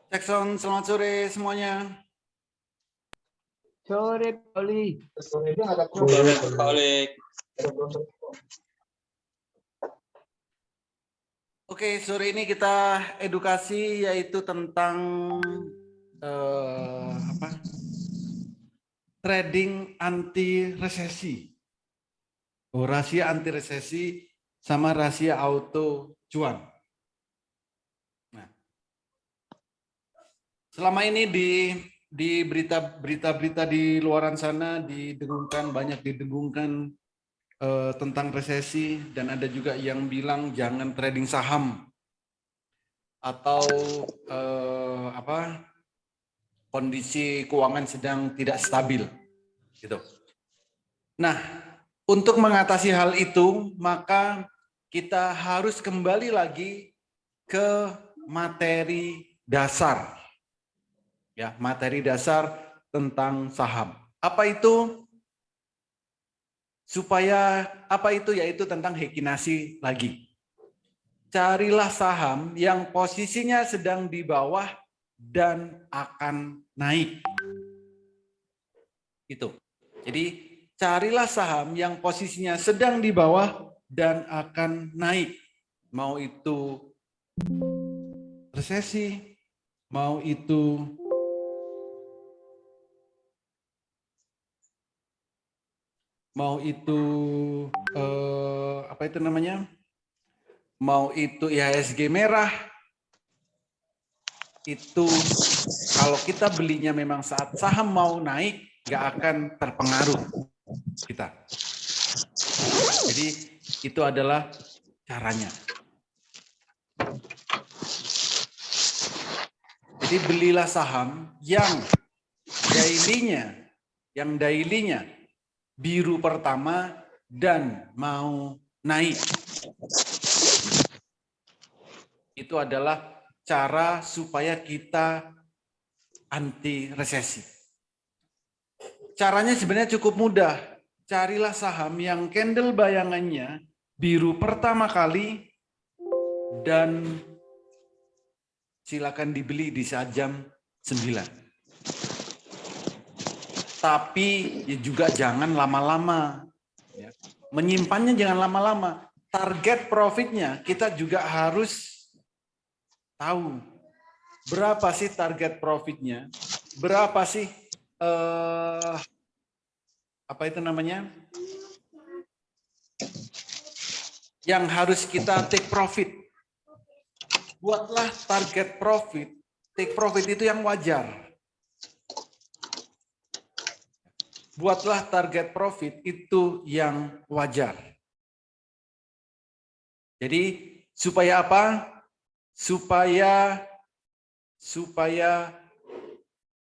Jackson, selamat sore semuanya. Sore, Oli. Sore, Pak Oleg. Oke, sore ini kita edukasi yaitu tentang trading anti resesi. Rahasia anti resesi sama rahasia auto cuan. Nah, selama ini di berita-berita di luaran sana banyak didengungkan tentang resesi, dan ada juga yang bilang jangan trading saham atau kondisi keuangan sedang tidak stabil gitu. Nah, untuk mengatasi hal itu maka kita harus kembali lagi ke materi dasar. Ya, materi dasar tentang saham. Apa itu? Yaitu tentang hekinasi lagi. Carilah saham yang posisinya sedang di bawah dan akan naik. Itu. Jadi carilah saham yang posisinya sedang di bawah dan akan naik. Mau itu resesi, mau itu mau itu IHSG merah, itu kalau kita belinya memang saat saham mau naik, nggak akan terpengaruh kita. Jadi itu adalah caranya. Jadi belilah saham yang daily-nya biru pertama dan mau naik. Itu adalah cara supaya kita anti resesi. Caranya sebenarnya cukup mudah. Carilah saham yang candle bayangannya biru pertama kali dan silakan dibeli di saat jam 9. Tapi ya juga jangan lama-lama. Menyimpannya jangan lama-lama. Target profitnya kita juga harus tahu berapa sih target profitnya, berapa sih yang harus kita take profit. Buatlah target profit, take profit itu yang wajar. Buatlah target profit itu yang wajar. Jadi supaya apa? Supaya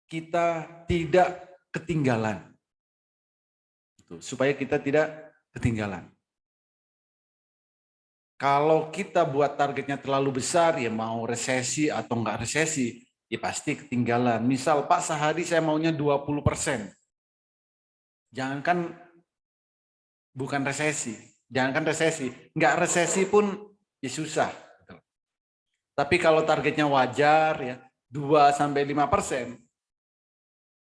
kita tidak ketinggalan. Supaya kita tidak ketinggalan. Kalau kita buat targetnya terlalu besar, ya mau resesi atau enggak resesi, ya pasti ketinggalan. Misal, Pak, sehari saya maunya 20%. Jangankan bukan resesi, enggak resesi pun ya susah. Tapi kalau targetnya wajar ya 2-5%,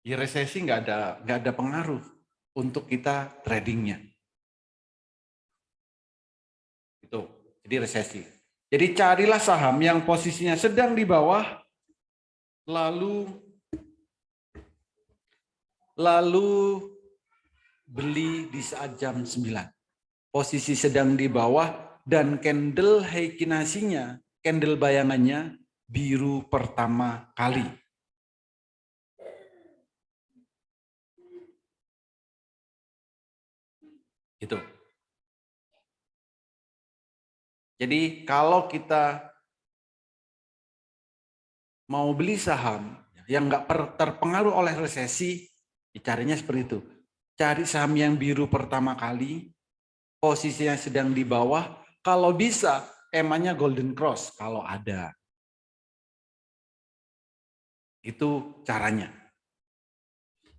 ya resesi enggak ada pengaruh untuk kita tradingnya. Itu, jadi resesi. Jadi carilah saham yang posisinya sedang di bawah, lalu beli di saat jam 9. Posisi sedang di bawah dan candle heikinasinya, candle bayangannya biru pertama kali. Gitu. Jadi kalau kita mau beli saham yang nggak terpengaruh oleh resesi, carinya seperti itu. Cari saham yang biru pertama kali, posisinya sedang di bawah, kalau bisa EMA-nya golden cross kalau ada. Itu caranya.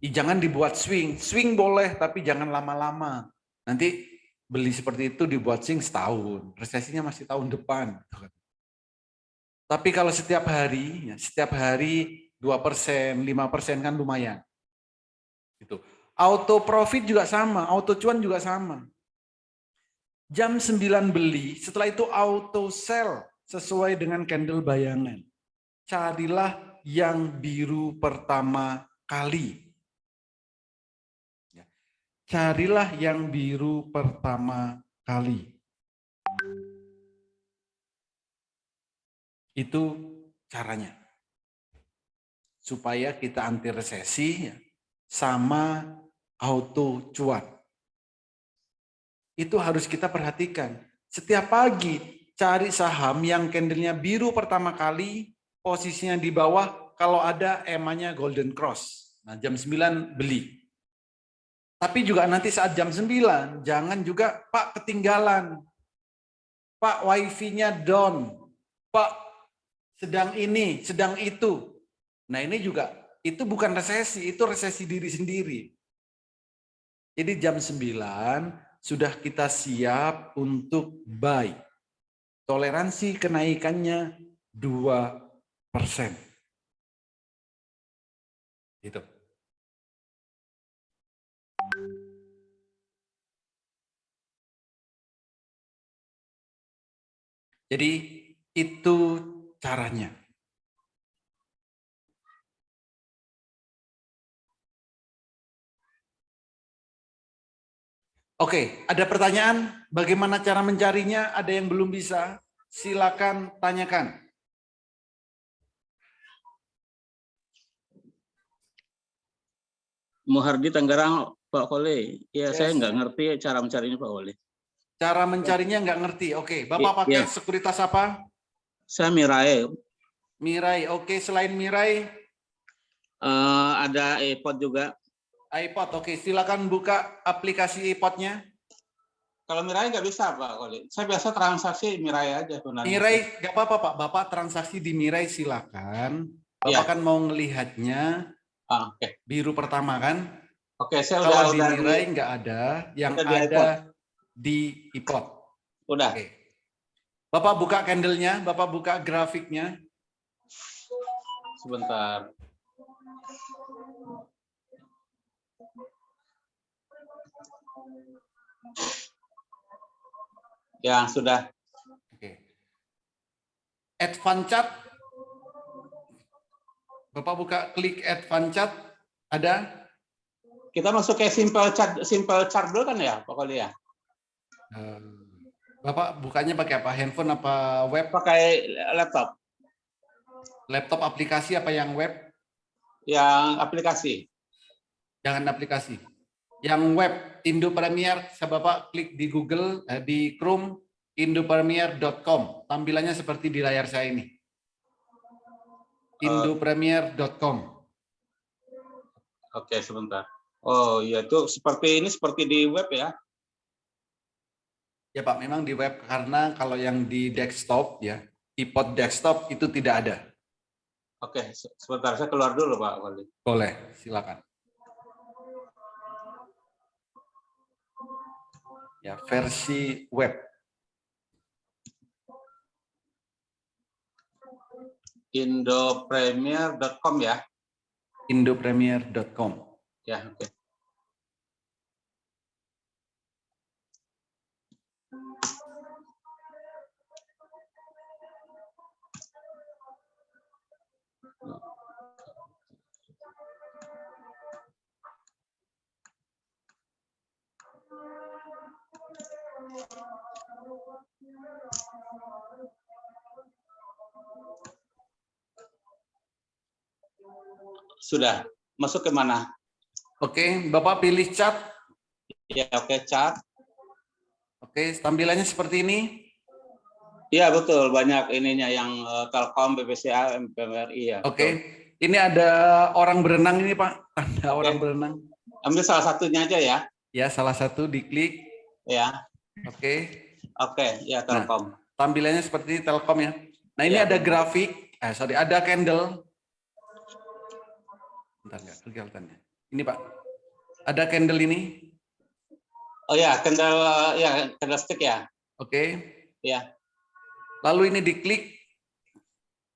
Jangan dibuat swing. Swing boleh, tapi jangan lama-lama. Nanti beli seperti itu dibuat swing setahun. Resesinya masih tahun depan. Tapi kalau setiap hari 2%, 5% kan lumayan. Gitu. Auto profit juga sama, auto cuan juga sama. Jam 9 beli, setelah itu auto sell sesuai dengan candle bayangan. Carilah yang biru pertama kali. Carilah yang biru pertama kali. Itu caranya. Supaya kita anti resesi sama auto cuan. Itu harus kita perhatikan. Setiap pagi cari saham yang candlenya biru pertama kali, posisinya di bawah, kalau ada EMA-nya Golden Cross. Nah, jam 9 beli. Tapi juga nanti saat jam 9, jangan juga, Pak ketinggalan. Pak wifi-nya down. Pak sedang ini, sedang itu. Nah ini juga, itu bukan resesi, itu resesi diri sendiri. Jadi jam 9 sudah kita siap untuk buy. Toleransi kenaikannya 2%. Gitu. Jadi itu caranya. Oke, ada pertanyaan? Bagaimana cara mencarinya? Ada yang belum bisa? Silakan tanyakan. Muhardi Tangerang, Pak Kole. Ya, Yes. saya nggak ngerti cara mencarinya, Pak Kole. Cara mencarinya nggak ngerti. Oke, Bapak pakai sekuritas apa? Saya Mirai. Mirai. Oke, selain Mirai? Ada iPod juga. iPod. Oke, silakan buka aplikasi iPod-nya. Kalau Mirai nggak bisa, Pak Koli. Saya biasa transaksi Mirai aja sebenarnya. Mirai, nggak apa-apa, Pak. Bapak transaksi di Mirai silakan. Bapak kan mau ngelihatnya biru pertama kan? Oke, saya kalau udah di Mirai nggak ada, yang ada di iPod. Udah. Oke. Bapak buka candle-nya, Bapak buka grafiknya. Sebentar. Ya, sudah. Oke. Advance chart. Bapak buka klik advance chart. Ada? Kita masuk ke simple chart dulu kan ya, Pak Koli ya? Bapak bukanya pakai apa? Handphone apa web? Pakai laptop. Laptop aplikasi apa yang web? Yang aplikasi. Jangan aplikasi. Yang web, Indo Premier, Bapak klik di Google, di Chrome, indopremier.com. Tampilannya seperti di layar saya ini. Indopremier.com. Oke, sebentar. Oh iya, itu seperti di web ya? Ya Pak, memang di web karena kalau yang di desktop ya, iPod desktop itu tidak ada. Oke, sebentar saya keluar dulu Pak Wali. Boleh, silakan. Ya, versi web. Indopremier.com ya? Indopremier.com. Ya, oke. Sudah. Masuk ke mana? Oke, Bapak pilih chart. Ya, oke, chart. Oke, tampilannya seperti ini. Iya, betul. Banyak ininya yang Telkom, BPCA, MPMRI ya. Oke. Ini ada orang berenang ini, Pak. Ada orang berenang. Ambil salah satunya aja ya. Ya, salah satu diklik. Ya. Oke. Oke, ya Telkom. Nah, tampilannya seperti Telkom ya. Nah, ini ada grafik. Ada candle. Bentar enggak kelihatannya. Ini, Pak. Ada candle ini. Oh ya, candlestick ya. Oke. Ya. Lalu ini diklik.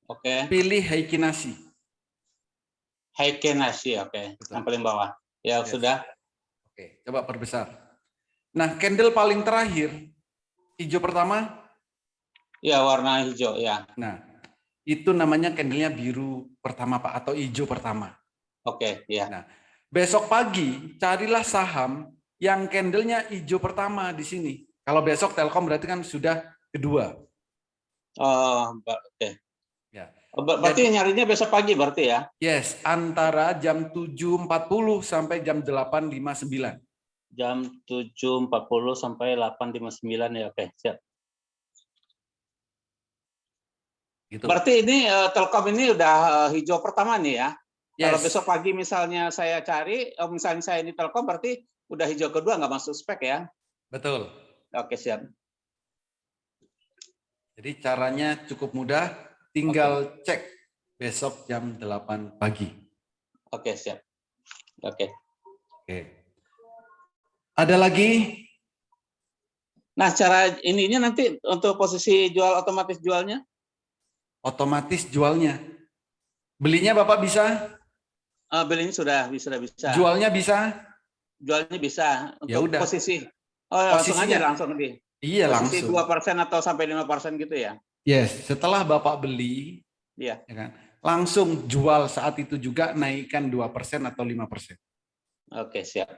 Oke. pilih Heikinasi. Heikenasi, oke. Betul. Yang paling bawah. Ya, Yes. sudah. Oke, coba perbesar. Nah, candle paling terakhir, hijau pertama, Ya, warna hijau, ya. nah, itu namanya candlenya biru pertama, Pak, atau hijau pertama. Oke, ya. Nah, besok pagi carilah saham yang candlenya hijau pertama di sini. Kalau besok Telkom berarti kan sudah kedua. Oh, oke. Ya. Berarti nyarinya besok pagi berarti ya? Yes, antara jam 7.40 sampai jam 8.59. Jam 7.40 sampai 8.59 ya, oke, siap. Gitu. Berarti ini Telkom ini udah hijau pertama nih ya? Kalau Yes. besok pagi misalnya saya cari, misalnya saya ini Telkom berarti udah hijau kedua nggak masuk spek ya? Betul. Oke, siap. Jadi caranya cukup mudah, tinggal cek besok jam 8 pagi. Oke, siap. Oke. Oke. Ada lagi? Nah, cara ininya nanti untuk posisi jual otomatis jualnya? Otomatis jualnya. Belinya Bapak bisa? Belinya sudah bisa. Jualnya bisa? Jualnya bisa. Ya Untuk udah. posisi. Oh, ya, langsung aja Posisinya? langsung di. Iya, Posisi langsung. 2% atau sampai 5% gitu ya? Yes, setelah Bapak beli, Iya. ya kan, langsung jual saat itu juga, naikkan 2% atau 5%. Oke, siap.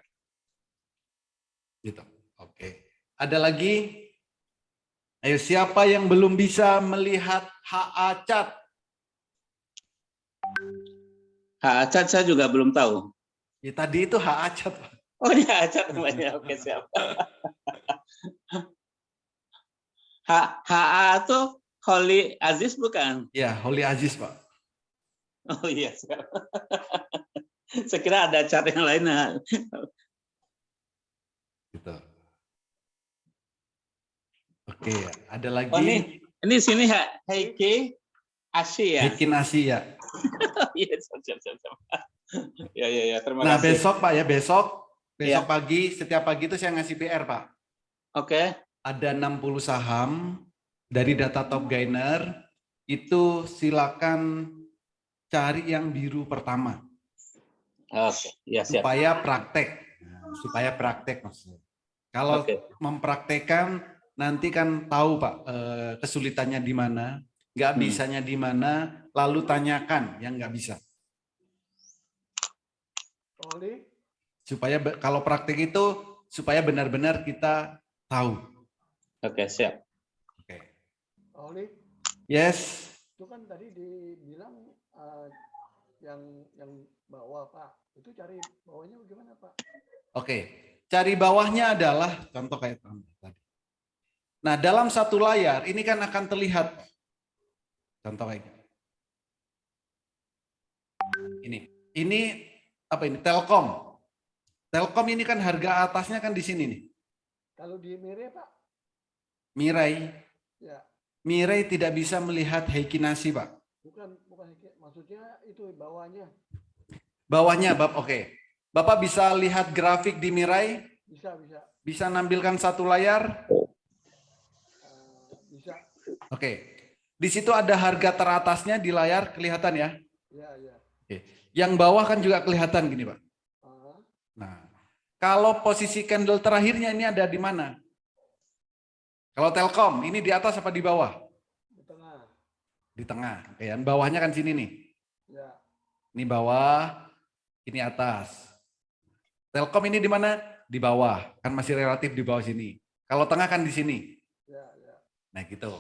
Gitu. Oke. Ada lagi? Ayo, siapa yang belum bisa melihat HA chart? HA chart saya juga belum tahu. Ya, tadi itu HA chart, Pak. Oh, ini HA chart namanya. Oke, siap. HA itu Holy Aziz bukan? Ya, Holy Aziz, Pak. Oh iya, siap. Saya kira ada chart yang lain. Gitu. Oke, ada lagi. Oh, ini sini Heike Asia ya? Bikin Asia. Iya, siap. Ya, terima Nah, kasih. besok Pak ya, besok Ya. pagi, setiap pagi itu saya ngasih PR, Pak. Oke. Ada 60 saham dari data top gainer, itu silakan cari yang biru pertama. Oke, ya siap. Supaya praktek maksudnya. Kalau Oke. mempraktekkan nanti kan tahu Pak kesulitannya di mana, nggak bisanya di mana, lalu tanyakan yang nggak bisa. Supaya kalau praktek itu supaya benar-benar kita tahu. Oke, siap. Oke. Oli, Yes. itu kan tadi dibilang yang bawah Pak, itu cari bawahnya bagaimana Pak? Oke. Cari bawahnya adalah contoh kayak tadi. Nah, dalam satu layar ini kan akan terlihat contoh kayak ini. Ini apa ini? Telkom. Telkom ini kan harga atasnya kan di sini nih. Kalau di Mirai Pak? Mirai. Ya. Mirai tidak bisa melihat Heikinasi, Pak. Bukan maksudnya itu bawahnya. Bawahnya, oke. Bapak bisa lihat grafik di Mirai? Bisa. Bisa nampilkan satu layar? Bisa. Oke. Di situ ada harga teratasnya di layar, kelihatan ya? Ya. Oke. Yang bawah kan juga kelihatan gini, Pak. Nah, kalau posisi candle terakhirnya ini ada di mana? Kalau Telkom, ini di atas apa di bawah? Di tengah. Di tengah. Oke, yang bawahnya kan sini nih. Ya. Ini bawah, ini atas. Telkom ini di mana? Di bawah. Kan masih relatif di bawah sini. Kalau tengah kan di sini. Ya. Nah, gitu.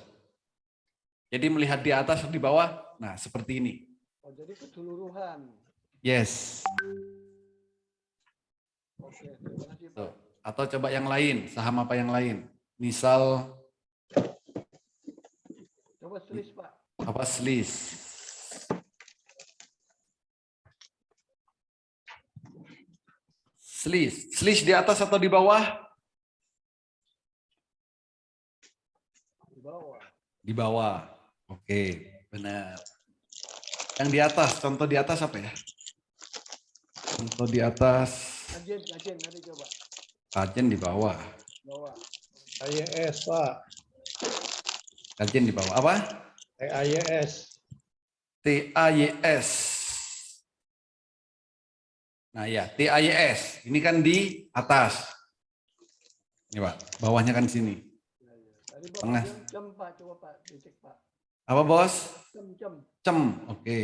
Jadi melihat di atas atau di bawah, nah seperti ini. Oh, jadi keseluruhan. Yes. Oke, terima kasih Pak. Atau coba yang lain, saham apa yang lain? Misal Coba tulis Pak. apa SLIS? SLIS di atas atau di bawah? Di bawah. Di bawah. Oke, benar. Yang di atas, contoh di atas apa ya? Contoh di atas. Kajian nanti coba. Kajian di bawah. Bawah. AYS Pak. Kajian di bawah. Apa? AYS. TAYS. Nah ya, TAYS. Ini kan di atas. Ini Pak, bawahnya kan sini. Ya, ya. Tadi Bapak Tengah. bilang jam Pak, coba Pak dicek Pak. Apa bos? Jam. Cem, oke.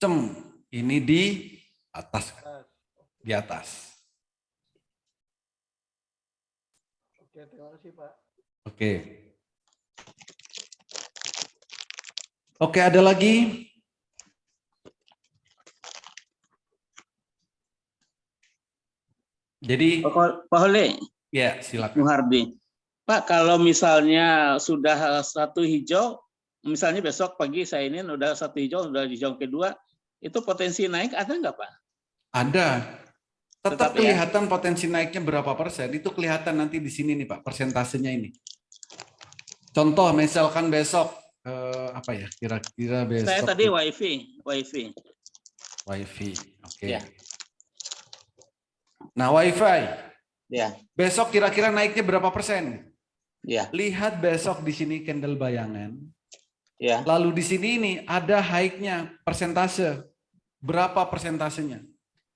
Cem, ini di atas. Di atas. Oke, terima kasih Pak. Oke. Oke, ada lagi? Jadi, Pak Hole, ya Bung silakan. Hardi. Pak, kalau misalnya sudah satu hijau, misalnya besok pagi saya ini udah satu hijau, udah hijau kedua, itu potensi naik ada nggak Pak? Ada. Tetap Tetap ya? kelihatan potensi naiknya berapa persen. Itu kelihatan nanti di sini nih Pak, persentasenya ini. Contoh misalkan besok, apa ya, kira-kira besok. Saya tadi WiFi. WiFi, oke. Ya. Nah WiFi, Ya, besok kira-kira naiknya berapa persen? ya, Lihat besok di sini candle bayangan. ya. Lalu di sini ini ada high-nya persentase. Berapa persentasenya?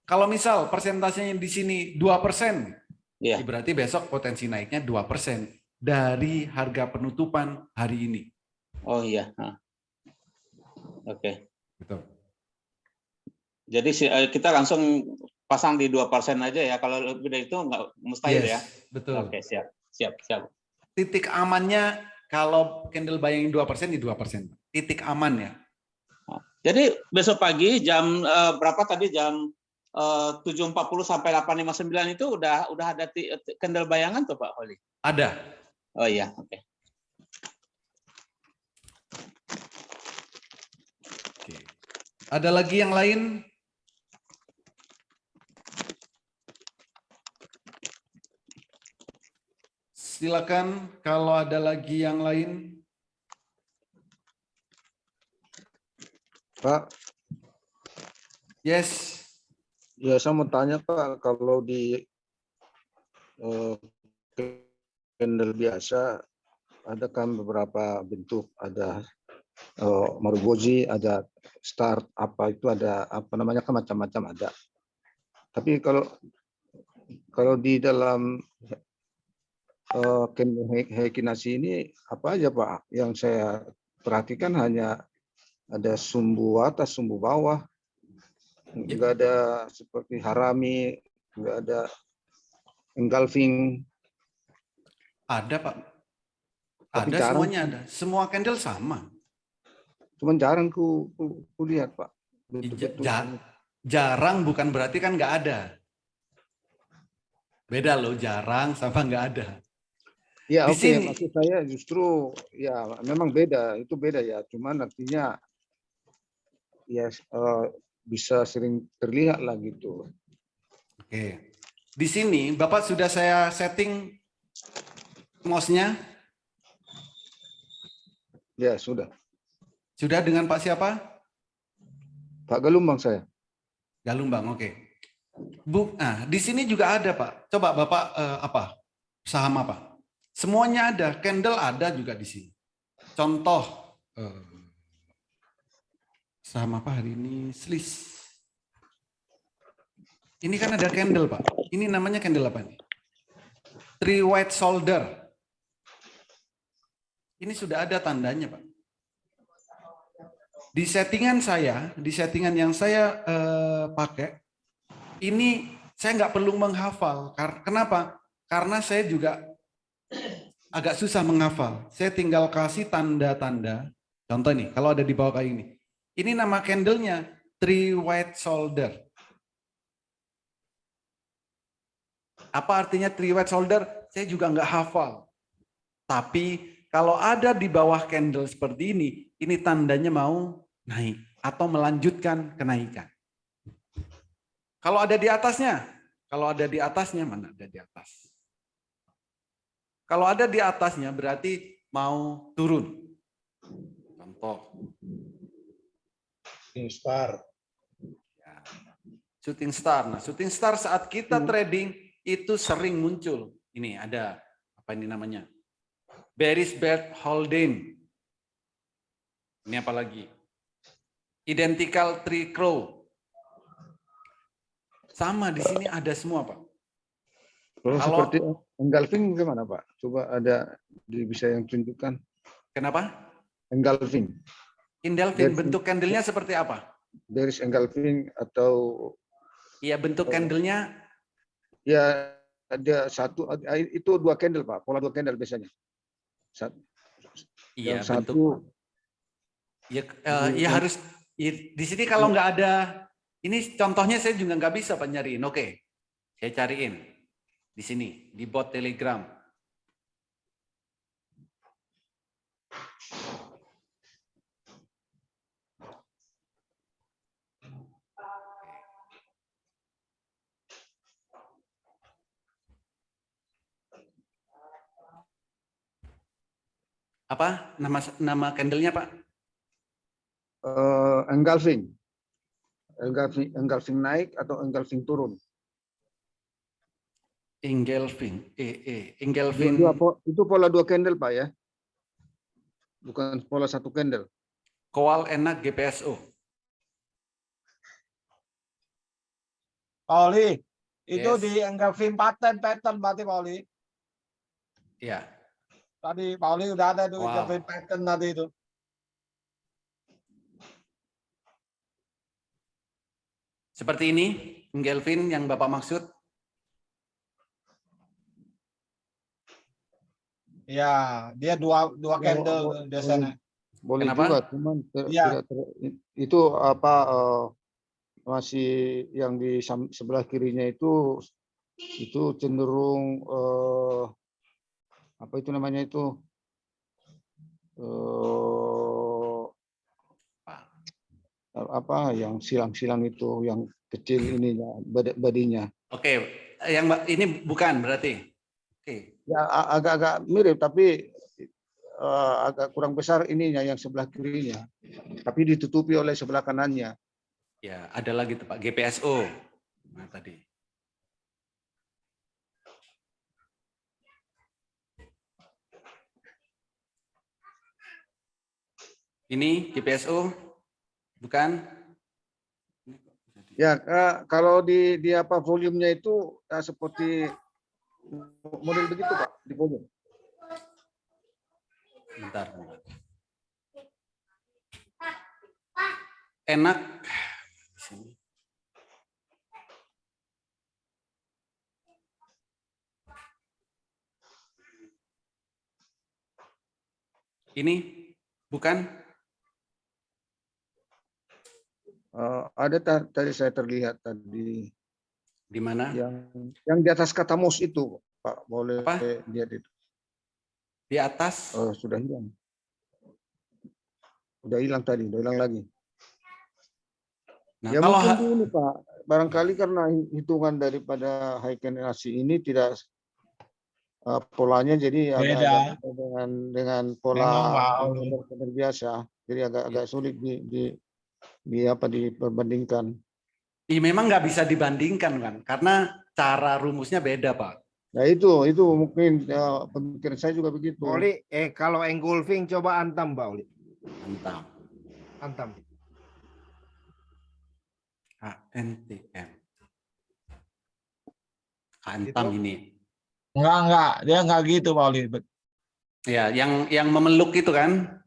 Kalau misal persentasenya di sini 2%, Ya. berarti besok potensi naiknya 2% dari harga penutupan hari ini. Oh iya. Hah. Oke. Gitu. Jadi kita langsung pasang di 2% aja ya. Kalau lebih dari itu nggak mustahil ya. Betul. Oke, siap. Titik amannya kalau candle bayangin 2% di 2%. Titik aman ya. Jadi besok pagi jam berapa tadi, jam 7.40 sampai 8.59 itu udah ada candle bayangan tuh Pak Holi? Ada. Oh iya, oke. Oke. Ada lagi yang lain? Silakan kalau ada lagi yang lain. Pak, Yes. ya saya mau tanya Pak, kalau di candle biasa ada kan beberapa bentuk, ada Maruboji, ada start, apa itu ada apa namanya kan macam-macam ada. Tapi kalau di dalam candle Heikinasi ini apa aja Pak? Yang saya perhatikan hanya ada sumbu atas, sumbu bawah. Enggak ada seperti harami, enggak ada engulfing. Ada Pak. Tapi Ada, jarang. semuanya ada. Semua candle sama. Cuman jarang ku lihat Pak. Betul-betul. Jarang bukan berarti kan nggak ada. Beda loh, jarang sama nggak ada. Ya Di oke, sini. maksud saya justru ya memang beda, itu beda ya. Cuman artinya ya bisa sering terlihat lah gitu. Oke. Di sini Bapak sudah saya setting mouse-nya. Ya sudah. Sudah dengan Pak siapa? Pak Galumbang saya. Galumbang, oke. Nah, di sini juga ada Pak. Coba Bapak saham apa? Semuanya ada, candle ada juga di sini. Contoh saham apa hari ini? Slis. Ini kan ada candle Pak. Ini namanya candle apa nih? Three white shoulder. Ini sudah ada tandanya Pak. Di settingan yang saya pakai, ini saya nggak perlu menghafal. Kenapa? Karena saya juga agak susah menghafal. Saya tinggal kasih tanda-tanda. Contoh nih, kalau ada di bawah kayak ini. Ini nama candlenya three white shoulder. Apa artinya three white shoulder? Saya juga nggak hafal. Tapi kalau ada di bawah candle seperti ini tandanya mau naik atau melanjutkan kenaikan. Kalau ada di atasnya mana ada di atas? Kalau ada di atasnya berarti mau turun. Contoh. Shooting star. Ya. Shooting star. Nah, shooting star saat kita trading itu sering muncul. Ini ada apa ini namanya? Beresford Haldane. Ini apa lagi? Identical tree crow. Sama di sini ada semua, Pak. Kalau Kalau- seperti engulfing gimana Pak? Coba ada bisa yang tunjukkan Kenapa? engulfing. Indelfin, Dari- bentuk candlenya seperti apa? There is engulfing atau Iya, bentuk candlenya ya ada satu itu 2 candle Pak, pola 2 candle biasanya. iya, Yang bentuk satu ya, ya harus ya, di sini kalau nggak ada ini contohnya saya juga nggak bisa Pak nyariin. Oke, saya cariin di sini di bot Telegram. Apa nama candlenya Pak? engulfing. Engulfing naik atau engulfing turun. Engulfing, engulfing. Itu pola 2 candle Pak ya. Bukan pola 1 candle. Kowal enak GPSO. Pauli, itu Yes. di engulfing pattern berarti Pauli. Ya, Tadi Pauli udah ada itu Wow. engulfing pattern tadi itu. seperti ini engulfing yang Bapak maksud. Ya, dia dua candle biasanya. Boleh Kenapa? juga, cuman Iya. itu apa masih yang di sebelah kirinya itu cenderung apa itu namanya itu apa yang silang-silang itu yang kecil ininya badinya. Oke, yang ini bukan berarti. Oke, Ya agak-agak mirip tapi agak kurang besar ininya yang sebelah kirinya. Tapi ditutupi oleh sebelah kanannya. ya ada lagi tuh Pak GPSO. Nah tadi. Ini GPSO, bukan? Ya, kalau di apa volumenya itu seperti model begitu Pak, di volume. Bentar. Enak. Di sini. Ini bukan? Ada tadi saya terlihat tadi Di mana? yang di atas kata mos itu Pak, boleh Apa? lihat itu. Di atas? Sudah hilang. Udah hilang tadi, udah hilang lagi. Nah, Ya kalau mungkin dulu Pak, barangkali karena hitungan daripada high candlestick ini tidak polanya jadi Beda. agak dengan pola Memang, candle biasa, jadi agak sulit diperbandingkan. ya memang nggak bisa dibandingkan kan, karena cara rumusnya beda Pak. Nah itu mungkin pemikiran saya juga begitu. Oli, kalau engulfing coba antam, Pak Oli. Mantap. Antam. ANTM. Antam Itu. ini. Enggak, dia enggak gitu Pauli. Ya, yang memeluk itu kan?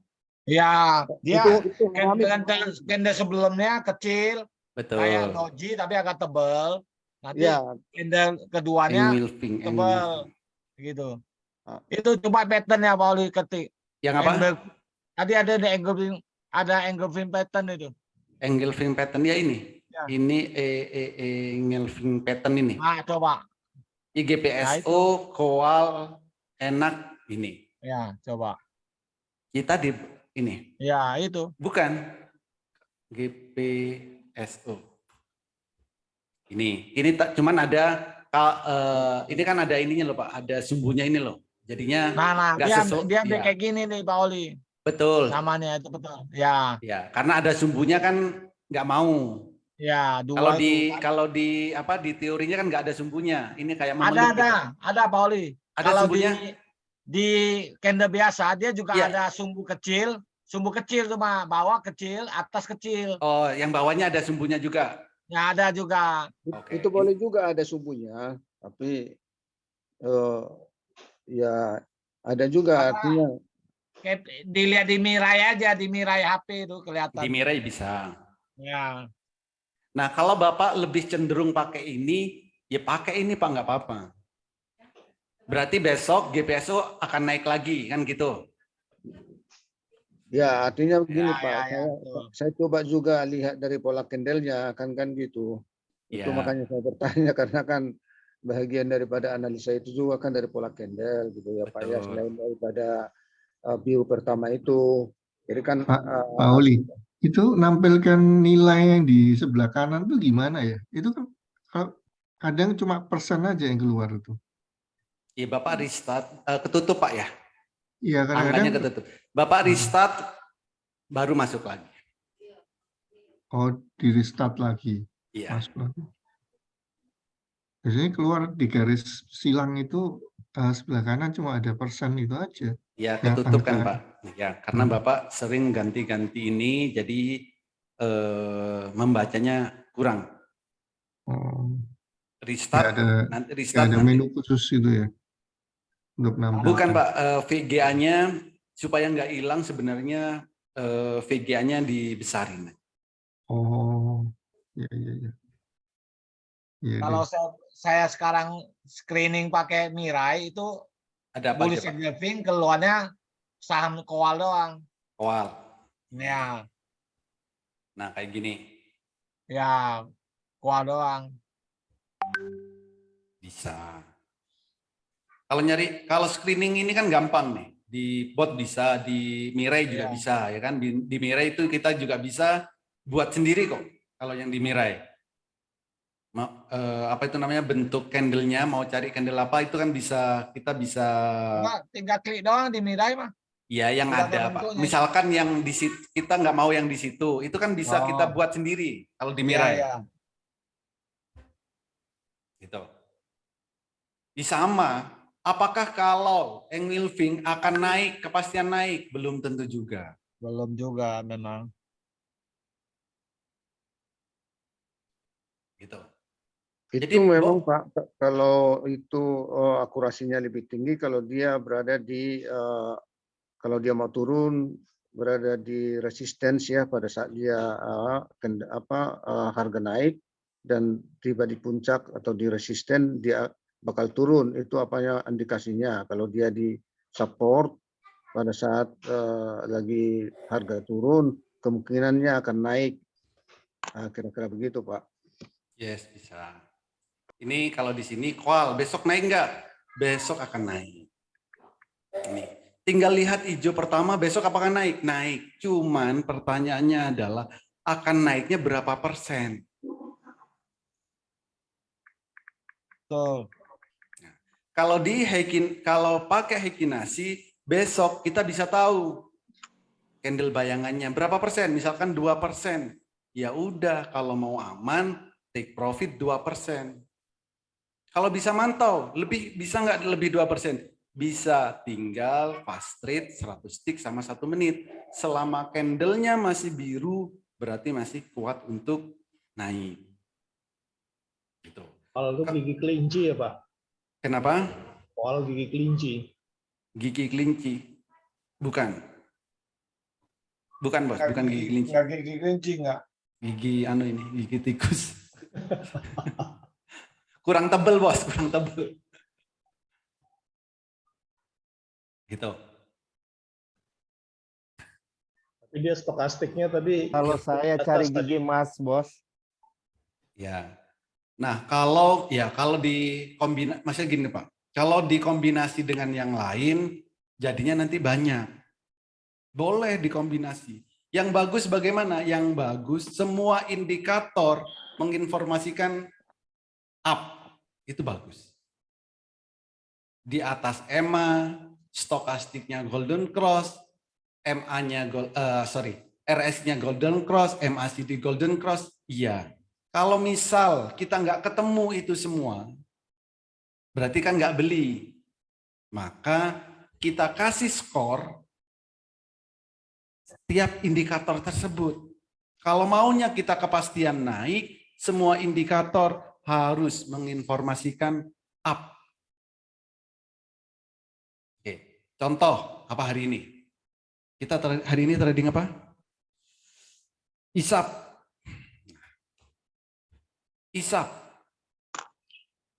Ya, dia Itu candle sebelumnya kecil, Betul. kayak doji tapi agak tebal. Nanti ya candle keduanya Engulfing, tebal engulfing. gitu. Ah. Itu coba patternnya Pauli ketik. Yang apa? Tadi ada engulfing pattern itu. Engulfing pattern ya ini. Ya. Ini engulfing pattern ini. Nah, coba. IGPSO, Kowal, enak ini. Ya, coba. Kita di ini. Ya, itu. Bukan. GPSO. Ini cuman ada ini kan ada ininya loh Pak, ada sumbunya ini loh. Jadinya Nah, nggak dia ya. kayak gini nih Pak Oli. Betul. Namanya itu betul. Ya, Ya, karena ada sumbunya kan nggak mau. ya, dua itu. Kalau di apa di teorinya kan nggak ada sumbunya. Ini kayak memeluk gitu. Ada Pak Oli. Ada Kalau sumbunya? di candle biasa dia juga Iya. ada sumbu kecil tuh mah, bawah kecil, atas kecil. Oh, yang bawahnya ada sumbunya juga. Ya ada juga. Oke. Itu boleh juga ada sumbunya, tapi ya ada juga Apa, artinya. kayak dilihat di mirai aja, di mirai HP itu kelihatan. Dimirai bisa. Ya. Nah, kalau Bapak lebih cenderung pakai ini, ya pakai ini Pak, nggak apa-apa. Berarti besok GPSO akan naik lagi, kan gitu? Ya, artinya begini Ya, Pak, ya, ya, betul. saya coba juga lihat dari pola candlenya, kan gitu. Itu Ya. makanya saya bertanya, karena kan bagian daripada analisa itu juga kan dari pola candle gitu ya Pak ya, Betul. selain daripada view pertama itu. Jadi kan Pak Oli, itu nampilkan nilai yang di sebelah kanan tuh gimana ya? Itu kan kadang cuma persen aja yang keluar itu. Iya, Bapak restart, ketutup Pak ya? Iya, Angkanya kadang-kadang ketutup. Bapak restart, baru masuk lagi. di restart lagi. Iya. Masuk lagi. Biasanya keluar di garis silang itu sebelah kanan cuma ada persen itu aja. Ya, Yang ketutup kan angka. Pak. Ya, karena Bapak sering ganti-ganti ini, jadi membacanya kurang. Oh, Restart, nanti restart ada nanti. menu khusus itu ya untuk nampilkan. Bukan Pak, VGA-nya supaya nggak hilang sebenarnya VGA-nya dibesarin. Oh, iya. Iya, Kalau saya sekarang screening pakai mirai itu Ada apa bullish aja Pak? engulfing, keluarnya saham Kowal doang. Kowal. Ya, Nah, kayak gini. ya Kowal doang. Bisa. Kalau screening ini kan gampang nih. Di bot bisa, di Mirai juga Iya. bisa, ya kan? Di Mirai itu kita juga bisa buat sendiri kok. Kalau yang di Mirai, apa itu namanya, bentuk candle-nya, mau cari candle apa itu kan bisa, kita bisa. Tinggal klik doang di mirai mah. Ya, yang Udah ada Pak. bentuknya. Misalkan yang di situ kita nggak mau yang di situ, itu kan bisa kita Oh. buat sendiri. Kalau di Iya, Mirai, iya. gitu. Di sama. Apakah kalau engulfing akan naik, kepastian naik? Belum tentu juga. Belum juga memang. Gitu. Itu Jadi, memang Pak, kalau itu akurasinya lebih tinggi kalau dia berada di kalau dia mau turun berada di resistance ya pada saat dia harga naik dan tiba di puncak atau di resisten dia bakal turun, itu apanya indikasinya. Kalau dia di support pada saat lagi harga turun kemungkinannya akan naik. Kira-kira begitu Pak. yes, bisa. Ini kalau di sini call, besok naik nggak? Besok akan naik. Ini. Tinggal lihat hijau pertama, besok apakah naik? Naik. Cuman pertanyaannya adalah akan naiknya berapa persen? Tuh. Kalau pakai Heikinasi, besok kita bisa tahu candle bayangannya berapa persen. Misalkan 2%. Ya udah, kalau mau aman, take profit 2%. Kalau bisa mantau, bisa nggak lebih 2%? Bisa, tinggal fast trade 100 tick sama 1 menit. Selama candlenya masih biru, berarti masih kuat untuk naik. Gitu. Kalau itu gigi kelinci ya Pak? Kenapa? Kalau gigi kelinci. Gigi kelinci. Bukan. Bukan Bos, bukan gigi kelinci. Nggak gigi kelinci nggak. Gigi gigi tikus. Kurang tebel Bos, kurang tebel. Gitu. Tapi dia stokastiknya tadi. Kalau saya cari gigi emas, Bos. Ya. Nah, kalau dikombinasi, maksudnya gini Pak, kalau dikombinasi dengan yang lain, jadinya nanti banyak. Boleh dikombinasi. Yang bagus bagaimana? Yang bagus semua indikator menginformasikan up, itu bagus. Di atas EMA, stokastiknya Golden Cross, MA-nya RS-nya Golden Cross, MACD Golden Cross, iya. Kalau misal kita nggak ketemu itu semua, berarti kan nggak beli. Maka kita kasih skor setiap indikator tersebut. Kalau maunya kita kepastian naik, semua indikator harus menginformasikan up. Oke, contoh apa hari ini? Kita hari ini trading apa? ISAP. ISAP.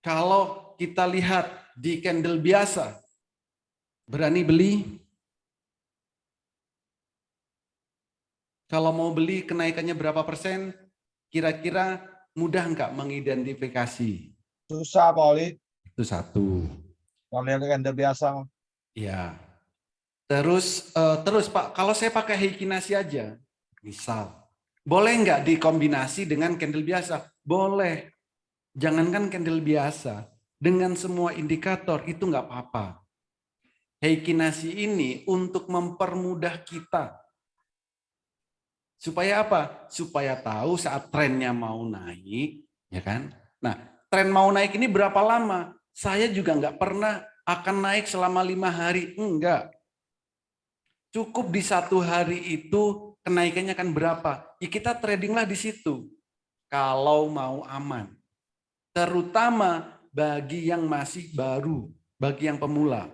Kalau kita lihat di candle biasa, berani beli? Kalau mau beli kenaikannya berapa persen? Kira-kira mudah nggak mengidentifikasi? Susah, Pak Oli. Itu satu. Kalau yang candle biasa. Ya. Terus Pak, kalau saya pakai Heikinasi aja, misal, boleh nggak dikombinasi dengan candle biasa? Boleh. Jangankan candle biasa, dengan semua indikator itu nggak apa-apa. Heikinasi ini untuk mempermudah kita. Supaya apa? Supaya tahu saat trennya mau naik, ya kan? Nah, tren mau naik ini berapa lama? Saya juga nggak pernah akan naik selama 5 hari, enggak. Cukup di 1 hari itu kenaikannya akan berapa? Ya kita tradinglah di situ. Kalau mau aman. Terutama bagi yang masih baru, bagi yang pemula.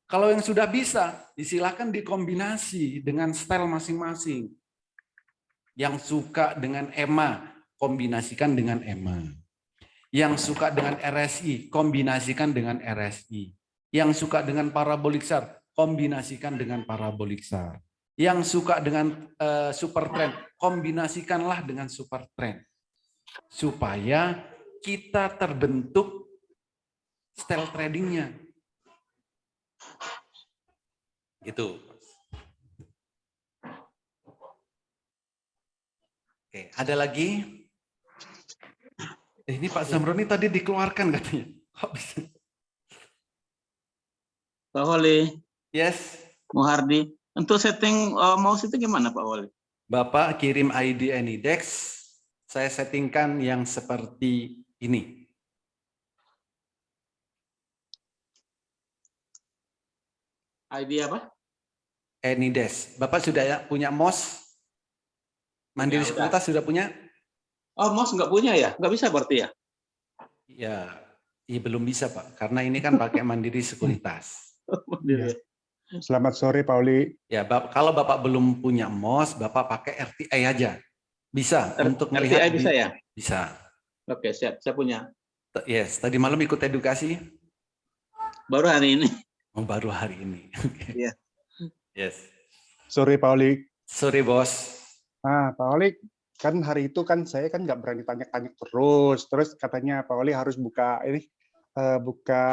Kalau yang sudah bisa, disilakan dikombinasi dengan style masing-masing. Yang suka dengan EMA, kombinasikan dengan EMA. Yang suka dengan RSI, kombinasikan dengan RSI. Yang suka dengan parabolic SAR, kombinasikan dengan parabolic SAR. Yang suka dengan super trend, kombinasikanlah dengan super trend. Supaya kita terbentuk style tradingnya. Gitu. Oke, ada lagi? Ini Pak Zamroni tadi dikeluarkan katanya. Kok bisa? Pak Wali, Yes. Muhardi, untuk setting mouse itu gimana Pak Wali? Bapak kirim ID Anydex, saya settingkan yang seperti ini. ID apa? Anydex. Bapak sudah punya MOS? Mandiri Ya, Sekuritas sudah punya? Oh, mouse nggak punya ya? Nggak bisa berarti ya? Ya belum bisa Pak, karena ini kan pakai Mandiri Sekuritas. Selamat sore, Pak Oli. Ya, kalau Bapak belum punya MOS, Bapak pakai RTI aja. Bisa untuk melihat. RTI bisa ya? Bisa. Oke, siap. Saya punya. Yes, tadi malam ikut edukasi. Baru hari ini. Oh, baru hari ini. Iya. Yes. Sore, Pak Oli. Sore, Bos. Pak Oli, kan hari itu kan saya kan nggak berani tanya-tanya terus katanya Pak Oli harus buka buka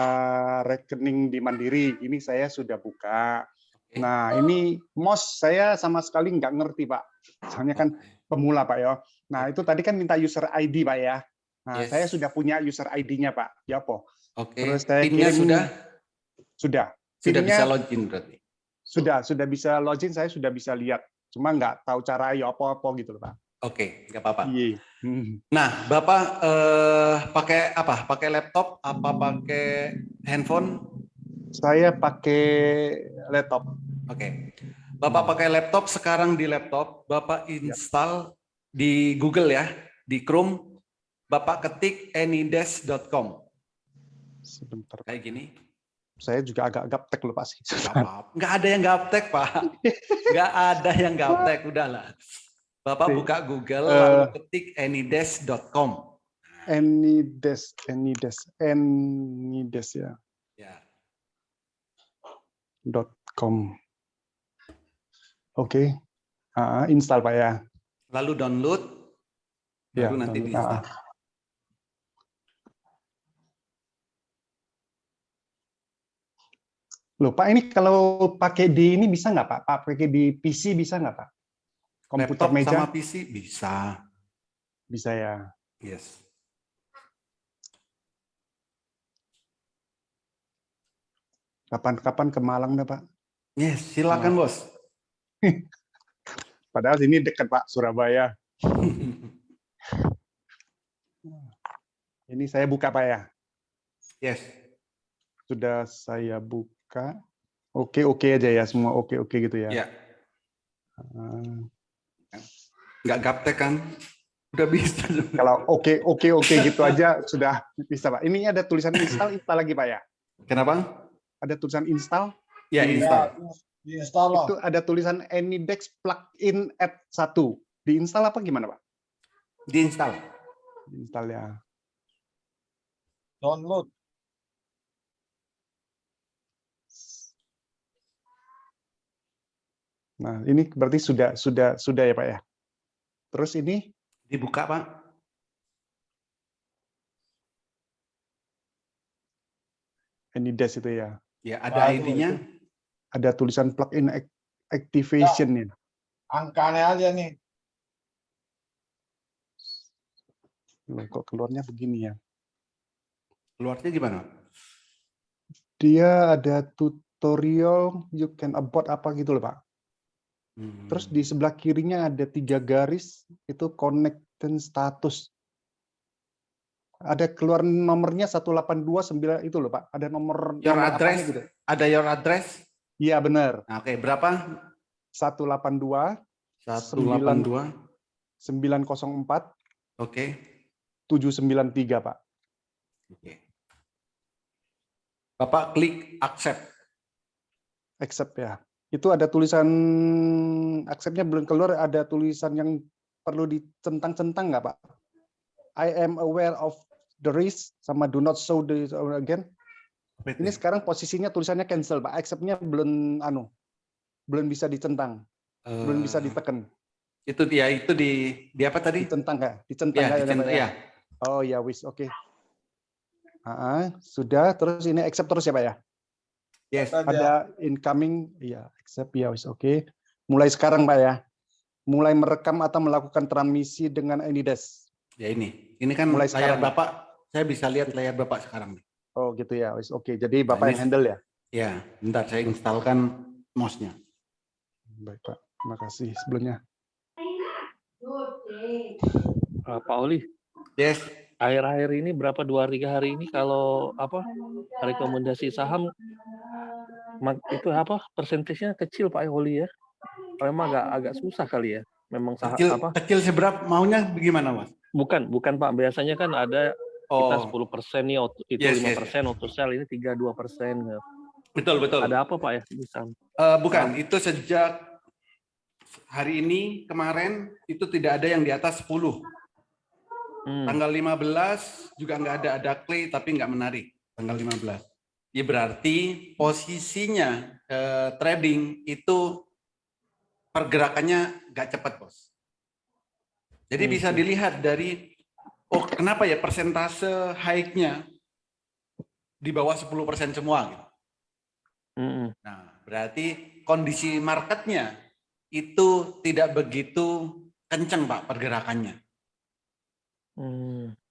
rekening di Mandiri. Ini saya sudah buka. Nah, ini MOS saya sama sekali nggak ngerti, Pak. Soalnya kan pemula, Pak ya. Nah, itu tadi kan minta user ID, Pak ya. Nah, saya sudah punya user ID-nya, Pak. Ya, Pak. Oke. Terus saya PIN-nya kirim, sudah? Sudah. Sudah PIN-nya bisa login berarti? Sudah bisa login, saya sudah bisa lihat. Cuma nggak tahu cara ya apa-apa gitu loh, Pak. Oke, nggak apa-apa. Iya. Nah, Bapak pakai apa? Pakai laptop? Apa pakai handphone? Saya pakai laptop. Oke. Bapak pakai laptop, sekarang di laptop, Bapak install di Google ya, di Chrome, Bapak ketik anydesk.com. Sebentar. Kayak gini. Saya juga agak gaptek loh, Pak. Nggak ada yang gaptek, Pak. Nggak ada yang gaptek, udahlah. Bapak buka Google, lalu ketik anydesk.com. Anydesk ya. Ya. .com. Oke. Install, Pak ya. Lalu download, baru nanti diinstal. Loh, Pak, ini kalau pakai di ini bisa nggak, Pak? Pakai di PC bisa nggak, Pak? Komputer Laptop meja? sama PC bisa. Bisa ya. Yes. Kapan-kapan ke Malang dah, Pak. Yes, silakan, Bos. Padahal ini dekat, Pak, Surabaya. Ini saya buka, Pak ya. Yes. Sudah saya buka. Buka. Oke aja ya, semua oke gitu ya. Ya, Ah, nggak gaptek kan? Udah bisa. kalau oke gitu aja sudah bisa, Pak. Ini ada tulisan install lagi, Pak ya. Kenapa? Ada tulisan install. Ya, Di- install. Diinstal lah. Itu ada tulisan Anydex plugin add 1. Diinstal apa gimana, Pak? Diinstal. Install ya. Download. Nah, ini berarti sudah ya, Pak ya. Terus ini Dibuka, Pak. Anydex itu ya. Ya, ada Baru ID-nya. Ada tulisan plugin activation nih. Angkanya aja nih. Loh, kok keluarnya begini ya? Keluarnya gimana? Dia ada tutorial you can abort apa gitu loh, Pak. Terus di sebelah kirinya ada 3 garis, itu connect dan status. Ada keluar nomornya 1829 itu loh, Pak. Ada nomor Your nomor apanya address. gitu. Ada your address. Iya benar. Nah, oke, berapa? 182 182. 904 Oke. 793, Pak. Oke. Bapak klik accept. Accept ya. Itu ada tulisan accept-nya belum keluar, ada tulisan yang perlu dicentang-centang nggak, Pak? I am aware of the risk sama do not show this again. Apa itu Ini ya? sekarang posisinya tulisannya cancel, Pak. Accept-nya belum belum bisa dicentang, belum bisa ditekan. Itu dia, itu di apa tadi? Dicentang nggak? Dicentang Ya, nggak ya, dicentang, Pak, ya? ya. Oh ya wis, oke. Sudah, terus ini accept terus ya, Pak ya? Yes. Ada incoming, ya accept ya wis, oke. Mulai sekarang, Pak ya. Mulai merekam atau melakukan transmisi dengan Anydex. Ya ini. Ini kan Mulai layar sekarang. Bapak. Saya bisa lihat layar Bapak sekarang. Oh gitu ya, wis, oke. Jadi Bapak ini- yang handle ya? Ya, bentar saya instalkan mouse-nya. Baik, Pak. Terima kasih sebelumnya. Pak Oli, Yes. akhir-akhir ini berapa 2-3 hari ini kalau rekomendasi saham itu persentasenya kecil Pak Oli ya. Memang agak susah kali ya. Memang saham Kecil seberapa? Maunya bagaimana, Mas? Bukan Pak. Biasanya kan ada kita 10% nih, itu Yes, 5% auto sell, ini 3-2%. Betul. Ada apa Pak ya? Bisa. Bukan, itu sejak hari ini, kemarin, itu tidak ada yang di atas 10. Tanggal 15 juga nggak ada clay, tapi nggak menarik. Tanggal 15. Ya berarti posisinya trading itu pergerakannya nggak cepat, Bos. Jadi bisa dilihat dari, kenapa ya persentase high-nya di bawah 10% semua. Gitu. Nah, berarti kondisi marketnya itu tidak begitu kencang, Pak, pergerakannya.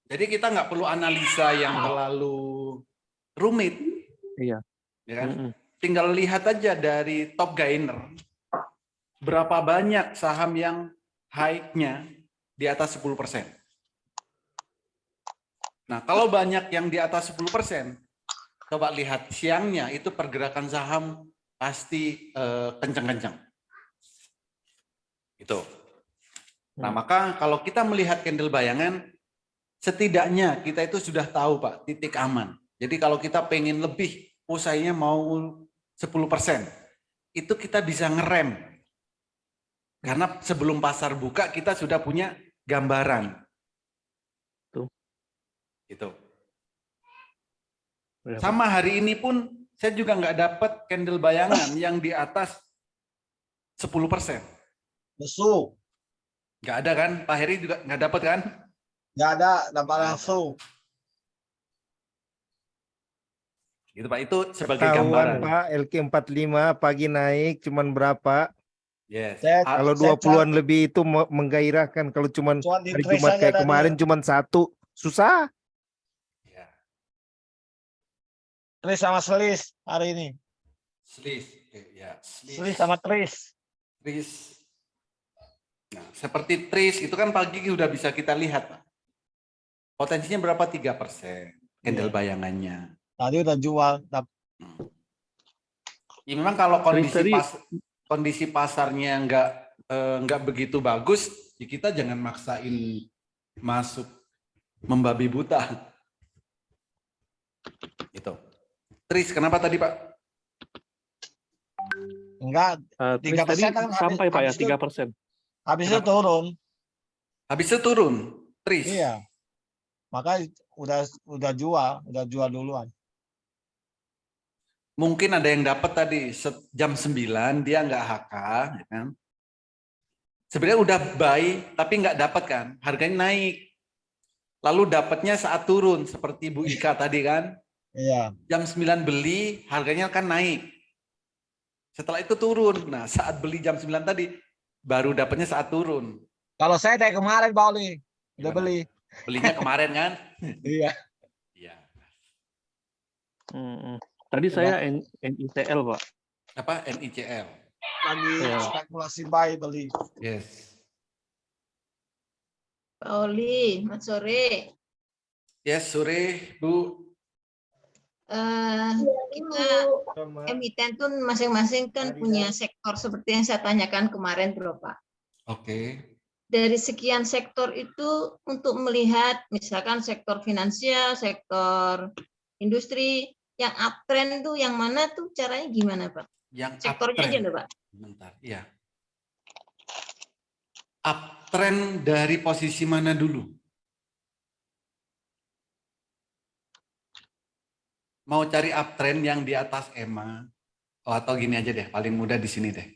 Jadi kita nggak perlu analisa yang terlalu rumit. Iya. Ya kan? Tinggal lihat aja dari top gainer. Berapa banyak saham yang high-nya di atas 10%. Nah, kalau banyak yang di atas 10%, coba lihat siangnya itu pergerakan saham pasti kencang-kencang. Itu. Nah, maka kalau kita melihat candle bayangan, setidaknya kita itu sudah tahu, Pak, titik aman. Jadi kalau kita pengen lebih, usahanya mau 10%, itu kita bisa ngerem. Karena sebelum pasar buka, kita sudah punya gambaran. Tuh. Gitu. Ya, sama hari ini pun, saya juga nggak dapat candle bayangan yang di atas 10%. Lesu. Nggak ada kan? Pak Heri juga nggak dapat kan? Nggak ada, dapat langsung. Gitu Pak, itu sebagai Ketahuan gambaran. Pak, LQ45 pagi naik cuman berapa? Yes. Kalau 20-an lebih itu menggairahkan. Kalau cuman hari Jumat kayak kemarin cuman 1, susah. Tris sama selis hari ini. Selis, ya. Selis sama tris. Tris. Nah, seperti tris itu kan pagi udah bisa kita lihat, Pak. Potensinya berapa? 3% candle bayangannya. Tadi udah jual. Ya, memang kalau Tadi kondisi pasarnya nggak begitu bagus, ya kita jangan maksain masuk membabi buta. Gitu. Tris, kenapa tadi Pak? Enggak, Tris tadi 3% kan sampai Pak ya habis itu, 3%. habis itu turun. Habis itu turun, Tris. Iya. Maka udah jual duluan. Mungkin ada yang dapat tadi jam 9 dia nggak HK, ya kan? Sebenarnya udah buy tapi nggak dapat kan, harganya naik. Lalu dapatnya saat turun seperti Bu Ika tadi kan? Iya. Jam 9 beli, harganya kan naik. Setelah itu turun. Nah, saat beli jam 9 tadi baru dapatnya saat turun. Kalau saya dari kemarin Pak Oli, udah Gimana? beli. Belinya kemarin kan? Iya. Iya. Tadi saya NICL Pak. Apa? NICL. Lagi Iya. spekulasi buy beli. Yes. Pak Oli, selamat sore. Yes, sore Bu. Kita emiten tuh masing-masing kan punya sektor seperti yang saya tanyakan kemarin, Bro Pak. Oke. Dari sekian sektor itu untuk melihat misalkan sektor finansial, sektor industri, yang uptrend tuh yang mana tuh caranya gimana Pak? Yang Sektornya aja uptrend. loh Pak. Bentar, ya. Uptrend dari posisi mana dulu? Mau cari uptrend yang di atas EMA? Oh, atau gini aja deh, paling mudah di sini deh.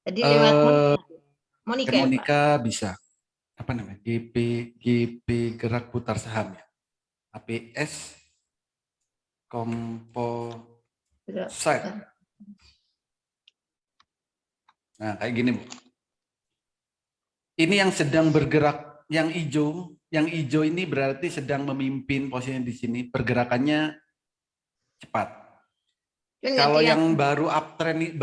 Jadi lewat Monica ya Pak? Monica bisa. Apa namanya? GP gerak putar saham ya. APS Composite. Nah, kayak gini, Bu. Ini yang sedang bergerak, yang hijau ini berarti sedang memimpin posisinya di sini, pergerakannya cepat. Kalau yang baru uptrend,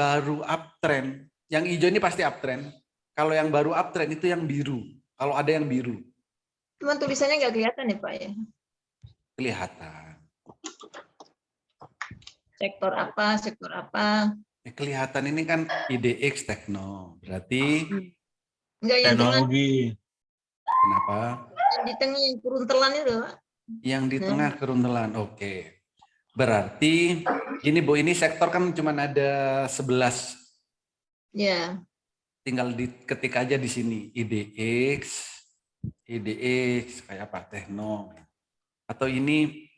yang hijau ini pasti uptrend. Kalau yang baru uptrend itu yang biru. Kalau ada yang biru. Cuman tulisannya nggak kelihatan ya Pak ya? Kelihatan. Sektor apa? Kelihatan ini kan IDX Tekno. Berarti Enggak yang tengah, kenapa? yang di tengah yang keruntelan itu Pak. Yang di tengah keruntelan. Oke. Berarti ini Bu, ini sektor kan cuma ada 11. Ya. Tinggal diketik aja di sini IDX kayak apa Tekno. Atau ini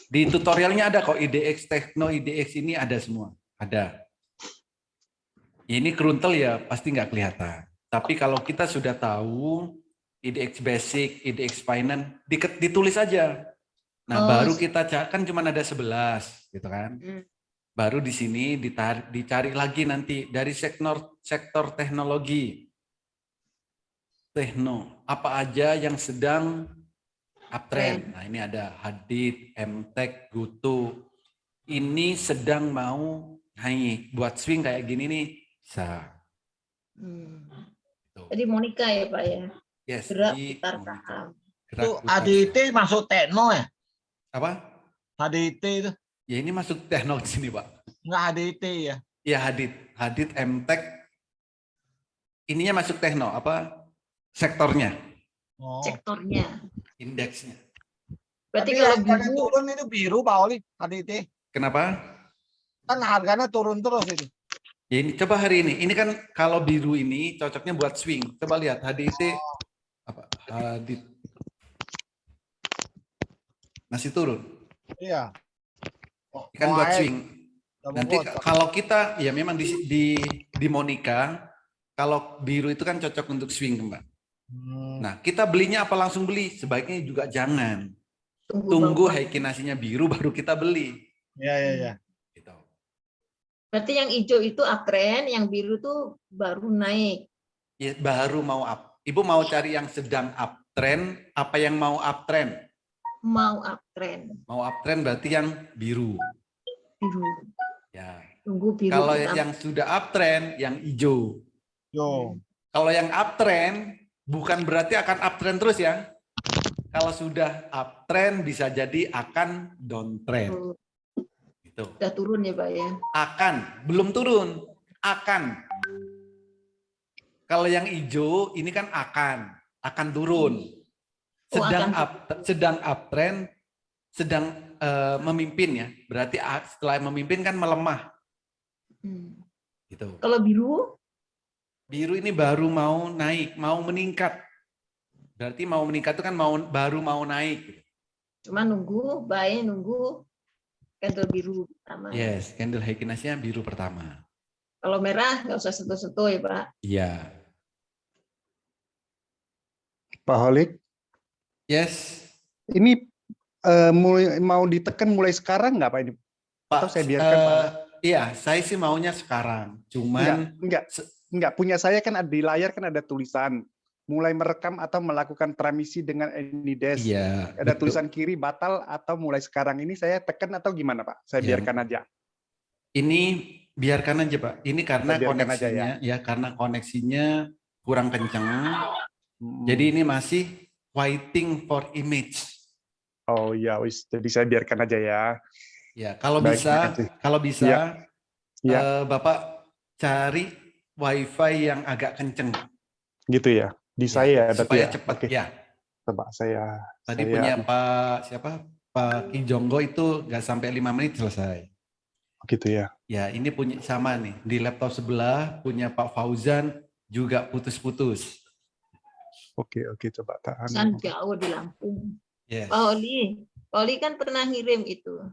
di tutorialnya ada kok IDX Tekno, IDX ini ada semua. Ada. Ini keruntel ya pasti nggak kelihatan. Tapi kalau kita sudah tahu IDX Basic, IDX Finance, ditulis aja. Nah, baru kita kan cuma ada 11 gitu kan. Baru di sini dicari lagi nanti dari sektor teknologi. Tekno, apa aja yang sedang uptrend. Nah, ini ada Hadid, MTEK, Gutu. Ini sedang mau naik. Buat swing kayak gini nih, bisa. Jadi Monica ya Pak ya? Yes, Gerak di putar Monica. saham. Gerak Itu putar HDIT masuk Tekno ya? Apa? HDIT itu. Ya ini masuk teknologi sini, Pak. Enggak HDIT ya? Ya Hadid MTEK. Ininya masuk tekno, apa? Sektornya. Oh. Sektornya. Indeksnya. Berarti Tapi kalau harganya turun itu biru Pak Oli, HDIT. Kenapa? Kan harganya turun terus ini. Ya ini coba hari ini. Ini kan kalau biru ini cocoknya buat swing. Coba lihat HDIT apa? Hadid. Masih turun. Iya. Kan buat swing. Nanti kalau kita ya memang di Monica kalau biru itu kan cocok untuk swing, Mbak. Nah, kita belinya apa langsung beli? Sebaiknya juga jangan. Tunggu heikinasinya biru baru kita beli. Iya. Gitu. Berarti yang hijau itu uptrend, yang biru tuh baru naik. Ya, baru mau up. Ibu mau cari yang sedang uptrend, apa yang mau uptrend? Mau uptrend. Mau uptrend berarti yang biru. Biru. Ya. Tunggu biru. Kalau kita. yang sudah uptrend, yang hijau. Kalau yang uptrend, bukan berarti akan uptrend terus ya. Kalau sudah uptrend bisa jadi akan downtrend. Gitu. Tuh. Udah turun ya Pak ya? Akan, belum turun, akan. Kalau yang hijau ini kan akan turun. Sedang uptrend, sedang memimpin ya. Berarti setelah memimpin kan melemah. Gitu. Kalau biru? Biru ini baru mau naik, mau meningkat. Berarti mau meningkat itu kan baru mau naik. Cuma nunggu, nunggu candle biru pertama. Yes, candle high-nya biru pertama. Kalau merah nggak usah sentuh-sentuh ya Pak. Iya. Pak Holik. Yes. Ini mau ditekan mulai sekarang nggak Pak ini? Pak, atau saya biarkan Pak? Iya, saya sih maunya sekarang. Cuman enggak punya saya kan di layar kan ada tulisan mulai merekam atau melakukan transmisi dengan Anydesk. Iya, ada tulisan kiri batal atau mulai sekarang. Ini saya tekan atau gimana Pak? Saya biarkan aja. Ini biarkan aja Pak. Ini karena koneksinya ya karena koneksinya kurang kencang. Jadi ini masih waiting for image. Oh iya, wis. Jadi saya biarkan aja ya. Ya, kalau Baik, bisa, Bapak cari WiFi yang agak kenceng. Gitu ya. Di saya supaya ya. cepat. Oke. Ya. Coba saya. Tadi punya Pak Ki Jonggo itu nggak sampai 5 menit selesai. Gitu ya. Ya, ini punya sama nih di laptop sebelah punya Pak Fauzan juga putus-putus. Oke, coba tahan. San jauh di Lampung. Yes. Pak Oli kan pernah ngirim itu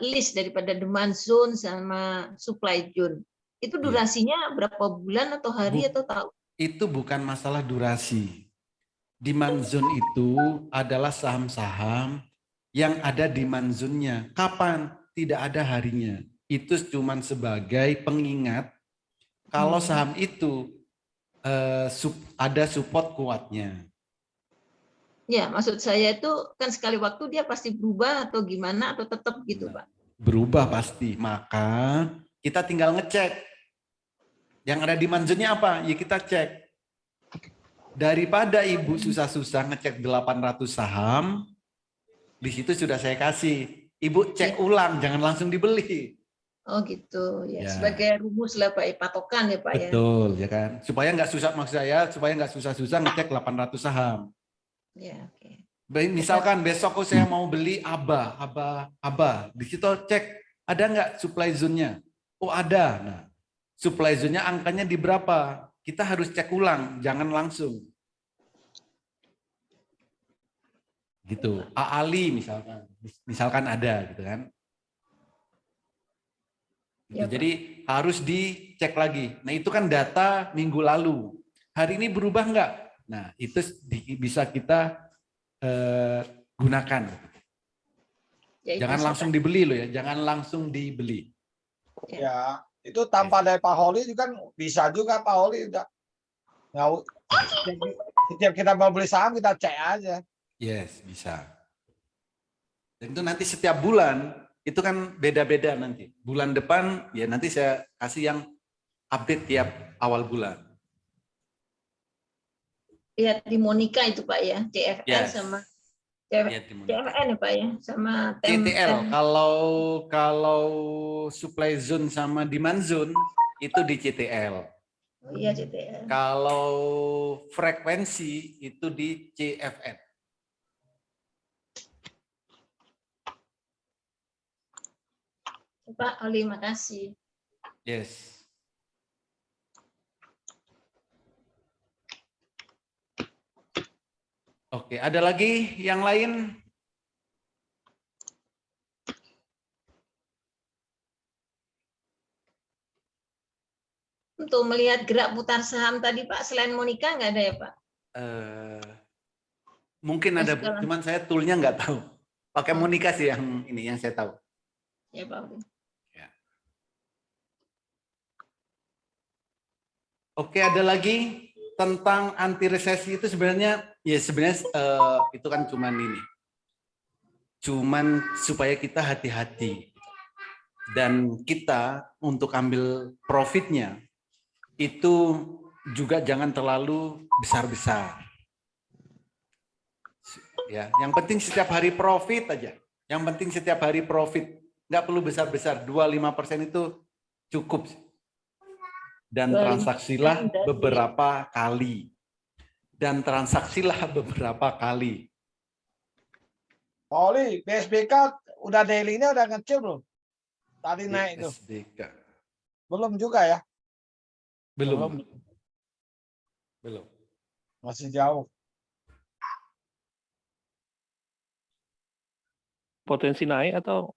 list daripada demand zone sama supply zone. Itu durasinya berapa bulan atau hari atau tahun? Itu bukan masalah durasi. Demand zone itu adalah saham-saham yang ada demand zone-nya. Kapan? Tidak ada harinya. Itu cuma sebagai pengingat kalau saham itu ada support kuatnya. Ya, maksud saya itu kan sekali waktu dia pasti berubah atau gimana atau tetap gitu, Pak? Berubah pasti. Maka kita tinggal ngecek. Yang ada di manzonnya apa? Ya kita cek. Daripada Ibu susah-susah ngecek 800 saham, di situ sudah saya kasih. Ibu cek ulang, jangan langsung dibeli. Oh gitu, ya. Sebagai rumus lah Pak, patokan ya Pak. Betul, ya kan. Supaya nggak susah, maksud saya, supaya nggak susah-susah ngecek 800 saham. Ya, oke. Misalkan besok saya mau beli ABA. Di situ cek, ada nggak supply zone-nya? Oh ada. Nah, supply zone-nya angkanya di berapa? Kita harus cek ulang, jangan langsung. Gitu. AALI misalkan ada gitu kan. Gitu. Jadi harus dicek lagi. Nah itu kan data minggu lalu. Hari ini berubah nggak? Nah itu bisa kita gunakan. Ya, jangan langsung dibeli loh ya, jangan langsung dibeli. Ya, itu tanpa dari Pak Holi juga kan bisa juga Pak Holi udah. Setiap kita mau beli saham kita cek aja. Yes, bisa. Dan itu nanti setiap bulan itu kan beda-beda nanti. Bulan depan ya nanti saya kasih yang update tiap awal bulan. Lihat di Monica itu Pak ya, CFN sama CFN ya Pak ya, sama CTL. Kalau supply zone sama demand zone itu di CTL. Oh iya CTL. Kalau frekuensi itu di CFN. Pak Oli, makasih. Yes. Oke, ada lagi yang lain? Untuk melihat gerak putar saham tadi Pak, selain Monica nggak ada ya Pak? Mungkin ada, cuman saya toolnya nggak tahu. Pakai Monica sih yang ini yang saya tahu. Ya Pak. Oke, ada lagi tentang anti resesi itu sebenarnya itu kan cuman ini. Cuman supaya kita hati-hati. Dan kita untuk ambil profitnya itu juga jangan terlalu besar-besar. Ya, yang penting setiap hari profit aja. Yang penting setiap hari profit nggak perlu besar-besar, 25% itu cukup. Dan 25% transaksilah dari- beberapa kali. Dan transaksilah beberapa kali. Pak Oli, BSBK udah daily-nya udah ngecil belum? Tadi naik itu. BSBK. Belum juga ya? Belum. Masih jauh. Potensi naik atau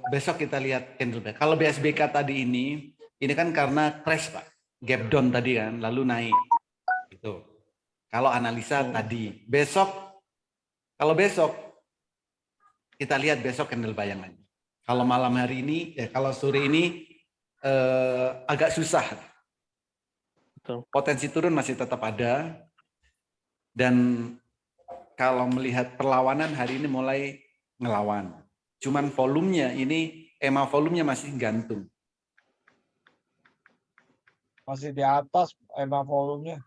Besok kita lihat candlestick. Kalau BSBK tadi ini kan karena crash Pak, gap down tadi kan, lalu naik. Itu. Kalau analisa tadi, kalau besok kita lihat besok candle bayangan. Kalau malam hari ini, kalau sore ini agak susah. Betul. Potensi turun masih tetap ada. Dan kalau melihat perlawanan hari ini mulai ngelawan. Cuman volumenya ini, volumenya masih gantung. Masih di atas emang volumenya.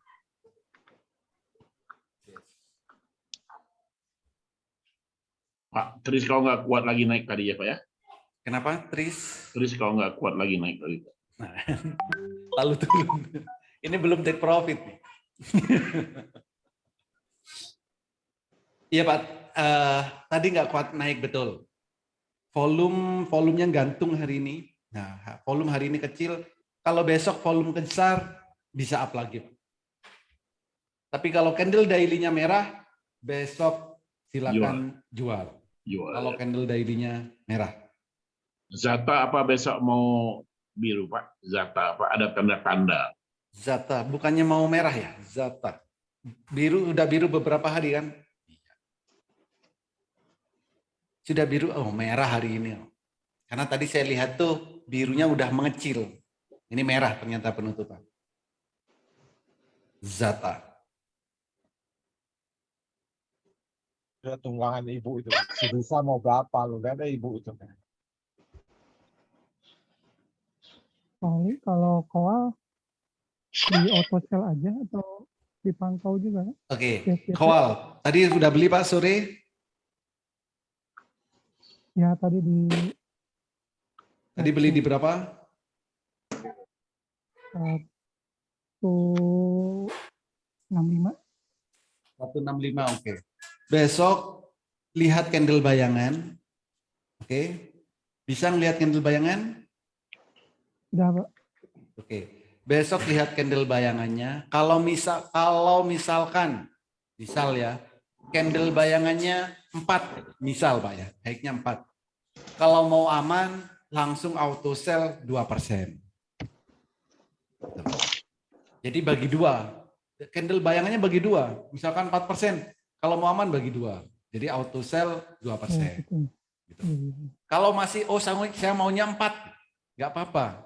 Pak, Tris kalau nggak kuat lagi naik tadi ya Pak ya? Kenapa Tris? Tris kalau nggak kuat lagi naik tadi. Nah, lalu turun. Ini belum take profit nih. Iya Pak, tadi nggak kuat naik betul. Volumenya gantung hari ini. Nah, volume hari ini kecil. Kalau besok volume besar, bisa up lagi. Tapi kalau candle daily-nya merah, besok silakan jual. Kalau candle daily-nya merah. Zata apa besok mau biru Pak? Zata apa? Ada tanda-tanda. Zata, bukannya mau merah ya? Zata. Biru, udah biru beberapa hari kan? Sudah biru, merah hari ini. Karena tadi saya lihat tuh birunya udah mengecil. Ini merah ternyata penutupan. Zata. Udah tunggangan ibu itu. Si bisa mau berapa lu? Gak ada ibu itu. Oli, kalau koal di auto sell aja atau dipantau juga? Oke, koal. Tadi sudah beli Pak sore? Ya, tadi beli di berapa? 165. 165, oke. Besok lihat candle bayangan. Oke. Bisa ngelihat candle bayangan? Udah, Pak. Oke. Besok lihat candle bayangannya. Kalau misalkan ya, candle bayangannya 4, misal Pak ya, naiknya 4. Kalau mau aman, langsung auto sell 2%. Jadi bagi 2. Candle bayangannya bagi 2. Misalkan 4%. Kalau mau aman bagi 2. Jadi auto sell 2%. Gitu. Kalau masih, saya maunya 4. Nggak apa-apa.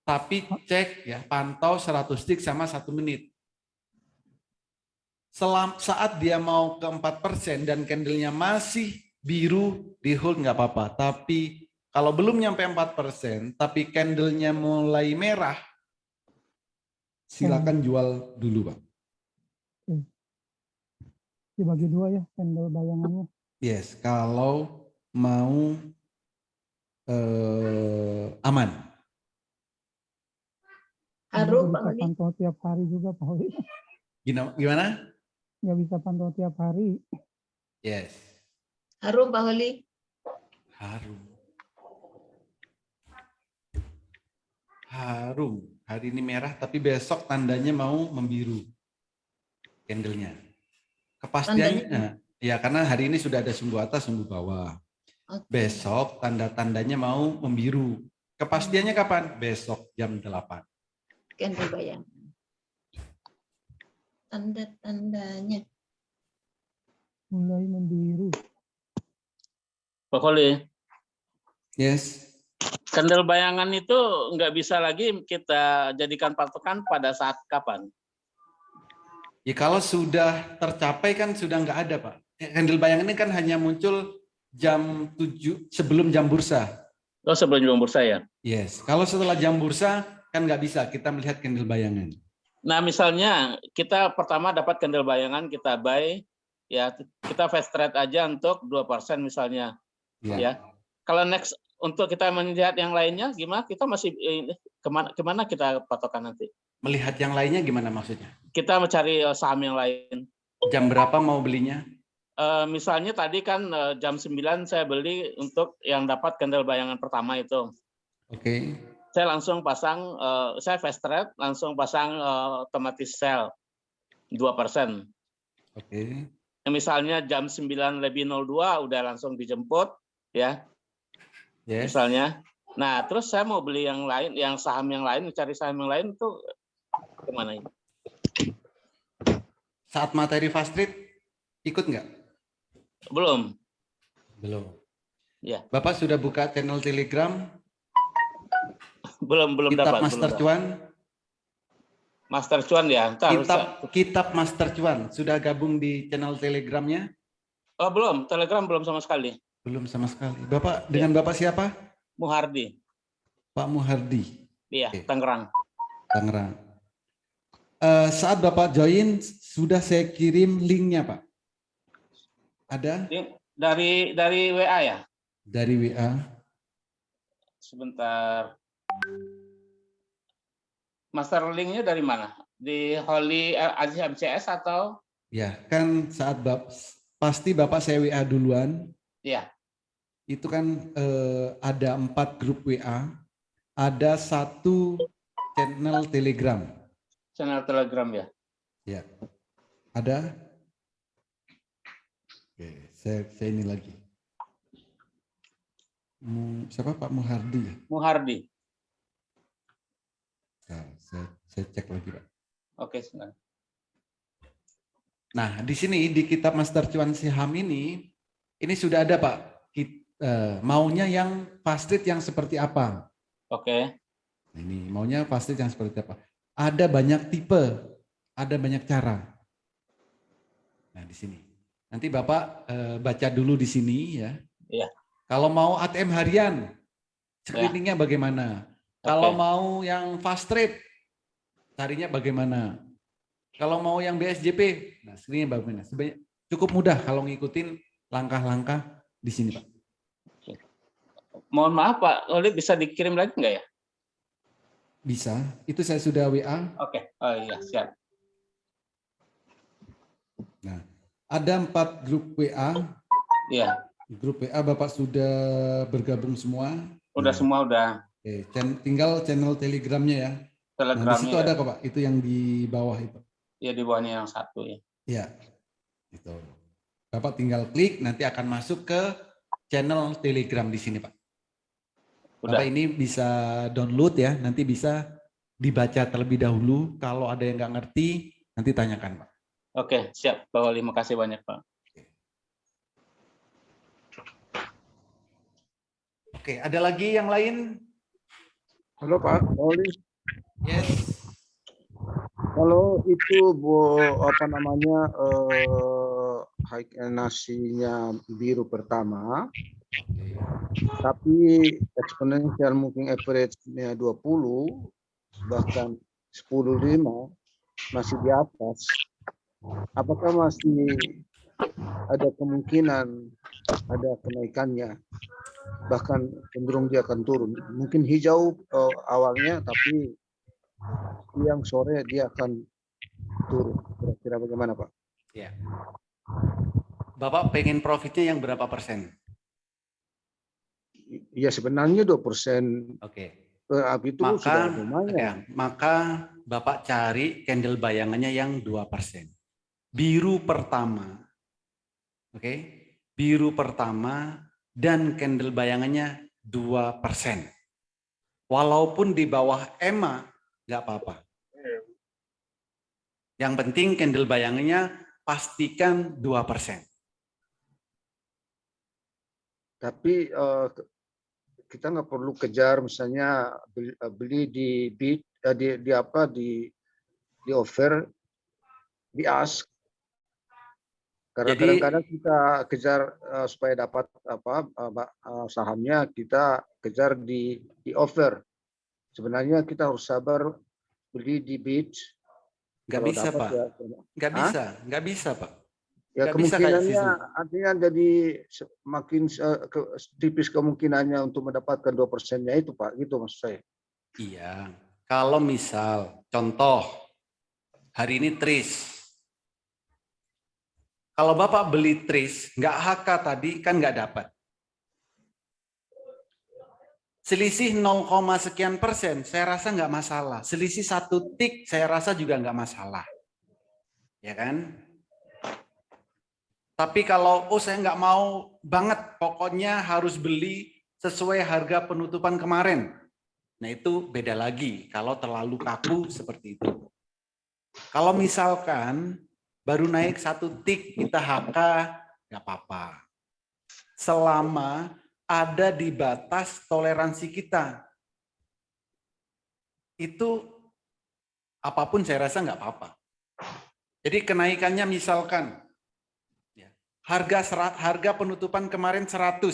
Tapi cek ya, pantau 100 tick sama 1 menit. Saat dia mau ke 4% dan candlenya masih biru, di hold nggak apa-apa. Tapi kalau belum nyampe 4%, tapi candlenya mulai merah, silakan jual dulu, Pak. Dibagi 2 ya, candle bayangannya. Yes, kalau mau aman. Harum, Pak Oli. Pantau tiap hari juga, Pak Oli. Gimana? Nggak bisa pantau tiap hari. Yes. Harum, Pak Oli. Harum. Hari ini merah, tapi besok tandanya mau membiru. Candlenya. Kepastiannya, ya karena hari ini sudah ada sumbu atas, sumbu bawah. Okay. Besok tanda-tandanya mau membiru. Kepastiannya kapan? Besok jam 8. Candle bayangan. Tanda-tandanya. Mulai membiru. Pak Oli. Yes. Candle bayangan itu nggak bisa lagi kita jadikan patokan pada saat kapan? Ya kalau sudah tercapai kan sudah nggak ada Pak. Candle bayangan ini kan hanya muncul jam 7 sebelum jam bursa. Oh sebelum jam bursa ya? Yes. Kalau setelah jam bursa kan nggak bisa kita melihat candle bayangan. Nah misalnya kita pertama dapat candle bayangan, kita buy, ya kita fast trade aja untuk 2% misalnya. Ya. Kalau next untuk kita melihat yang lainnya gimana? Kita masih kemana kita patokan nanti? Melihat yang lainnya gimana maksudnya? Kita mencari saham yang lain. Jam berapa mau belinya? Misalnya tadi kan jam 9 saya beli untuk yang dapat candle bayangan pertama itu. Oke. Saya langsung pasang, saya fast trade langsung pasang otomatis sell 2%. Oke. Misalnya jam 9:02 udah langsung dijemput, ya. Yes. Misalnya. Nah, terus saya mau beli yang lain, yang saham yang lain, cari saham yang lain itu kemana ini? Saat materi fast trade ikut nggak? Belum. Belum. Ya. Bapak sudah buka channel Telegram? Belum Kitab dapat. Master Cuan? Master Cuan ya. Kitab Master Cuan sudah gabung di channel Telegramnya? Oh, belum. Telegram belum sama sekali. Belum sama sekali. Bapak dengan Bapak siapa? Muhardi. Pak Muhardi. Iya, Oke. Tangerang. Tangerang. Saat Bapak join sudah saya kirim linknya, Pak. Ada? Dari WA ya? Dari WA. Sebentar. Master linknya dari mana? Di Holy Aziz MCS atau? Ya, kan saat pasti Bapak saya WA duluan. Iya. Itu kan ada 4 grup WA, ada 1 channel Telegram. Channel Telegram ya? Ya. Ada? Oke, saya ini lagi. Siapa Pak Muhardi ya? Muhardi. Nah, saya cek lagi Pak. Oke, senang. Nah, di sini di kitab Master Cuan Saham ini sudah ada Pak. Maunya yang fast trade yang seperti apa? Oke. Ini maunya fast trade yang seperti apa? Ada banyak tipe, ada banyak cara. Nah, di sini. Nanti Bapak baca dulu di sini ya. Iya. Kalau mau ATM harian, screeningnya bagaimana? Kalau mau yang fast trade, carinya bagaimana? Kalau mau yang BSJP, nah screeningnya bagaimana? Sebenarnya cukup mudah kalau ngikutin langkah-langkah di sini, Pak. Mohon maaf Pak, Oli bisa dikirim lagi nggak ya? Bisa, itu saya sudah WA. Oke, oh iya siap. Nah, ada 4 grup WA. Iya. Grup WA Bapak sudah bergabung semua? Udah semua udah. Oke, tinggal channel Telegramnya ya. Telegramnya. Nah, di situ ada kok Pak, itu yang di bawah itu. Iya di bawahnya yang 1 ya. Iya, itu. Bapak tinggal klik, nanti akan masuk ke channel Telegram di sini Pak. Bapak ini bisa download ya, nanti bisa dibaca terlebih dahulu. Kalau ada yang nggak ngerti, nanti tanyakan Pak. Oke, siap Pak Wali, makasih banyak Pak. Oke, ada lagi yang lain? Halo Pak Oli. Yes. Kalau itu apa namanya high nasinya biru pertama, tapi exponential moving average-nya 20 bahkan 10.5 masih di atas. Apakah masih ada kemungkinan ada kenaikannya? Bahkan cenderung dia akan turun. Mungkin hijau awalnya, tapi siang sore dia akan turun. Kira-kira bagaimana Pak? Ya. Bapak pengen profitnya yang berapa persen? Ya sebenarnya 2%. Oke. Itu sudah lumayan. Ya, maka Bapak cari candle bayangannya yang 2%. Biru pertama. Oke. Biru pertama dan candle bayangannya 2%. Walaupun di bawah EMA nggak apa-apa. Yang penting candle bayangannya pastikan 2%. Tapi kita nggak perlu kejar misalnya beli di bid di offer, di ask. Karena kadang-kadang kita kejar supaya dapat sahamnya, kita kejar di offer. Sebenarnya kita harus sabar beli di bid. Nggak bisa Pak. Nggak bisa Pak. Ya Nggak bisa kayak kemungkinannya season. artinya jadi makin tipis kemungkinannya untuk mendapatkan 2%-nya itu Pak, gitu maksud saya. Iya, kalau misal contoh hari ini TRIS, kalau Bapak beli TRIS nggak HK tadi kan nggak dapat. Selisih 0, sekian persen, saya rasa nggak masalah. Selisih 1 tik, saya rasa juga nggak masalah, ya kan? Tapi kalau saya nggak mau banget, pokoknya harus beli sesuai harga penutupan kemarin. Nah itu beda lagi kalau terlalu kaku seperti itu. Kalau misalkan baru naik 1 tik kita HK, nggak apa-apa. Selama ada di batas toleransi kita. Itu apapun saya rasa nggak apa-apa. Jadi kenaikannya misalkan harga penutupan kemarin 100.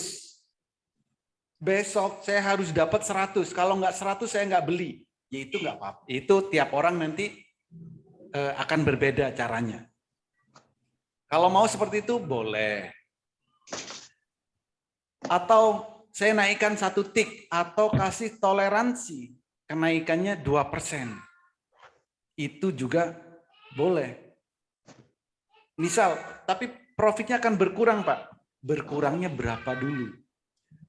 Besok saya harus dapat 100. Kalau nggak 100 saya nggak beli. Ya itu nggak apa-apa. Itu tiap orang nanti akan berbeda caranya. Kalau mau seperti itu boleh. Atau saya naikkan 1 tik atau kasih toleransi kenaikannya 2%. Itu juga boleh. Misal, tapi profitnya akan berkurang, Pak. Berkurangnya berapa dulu?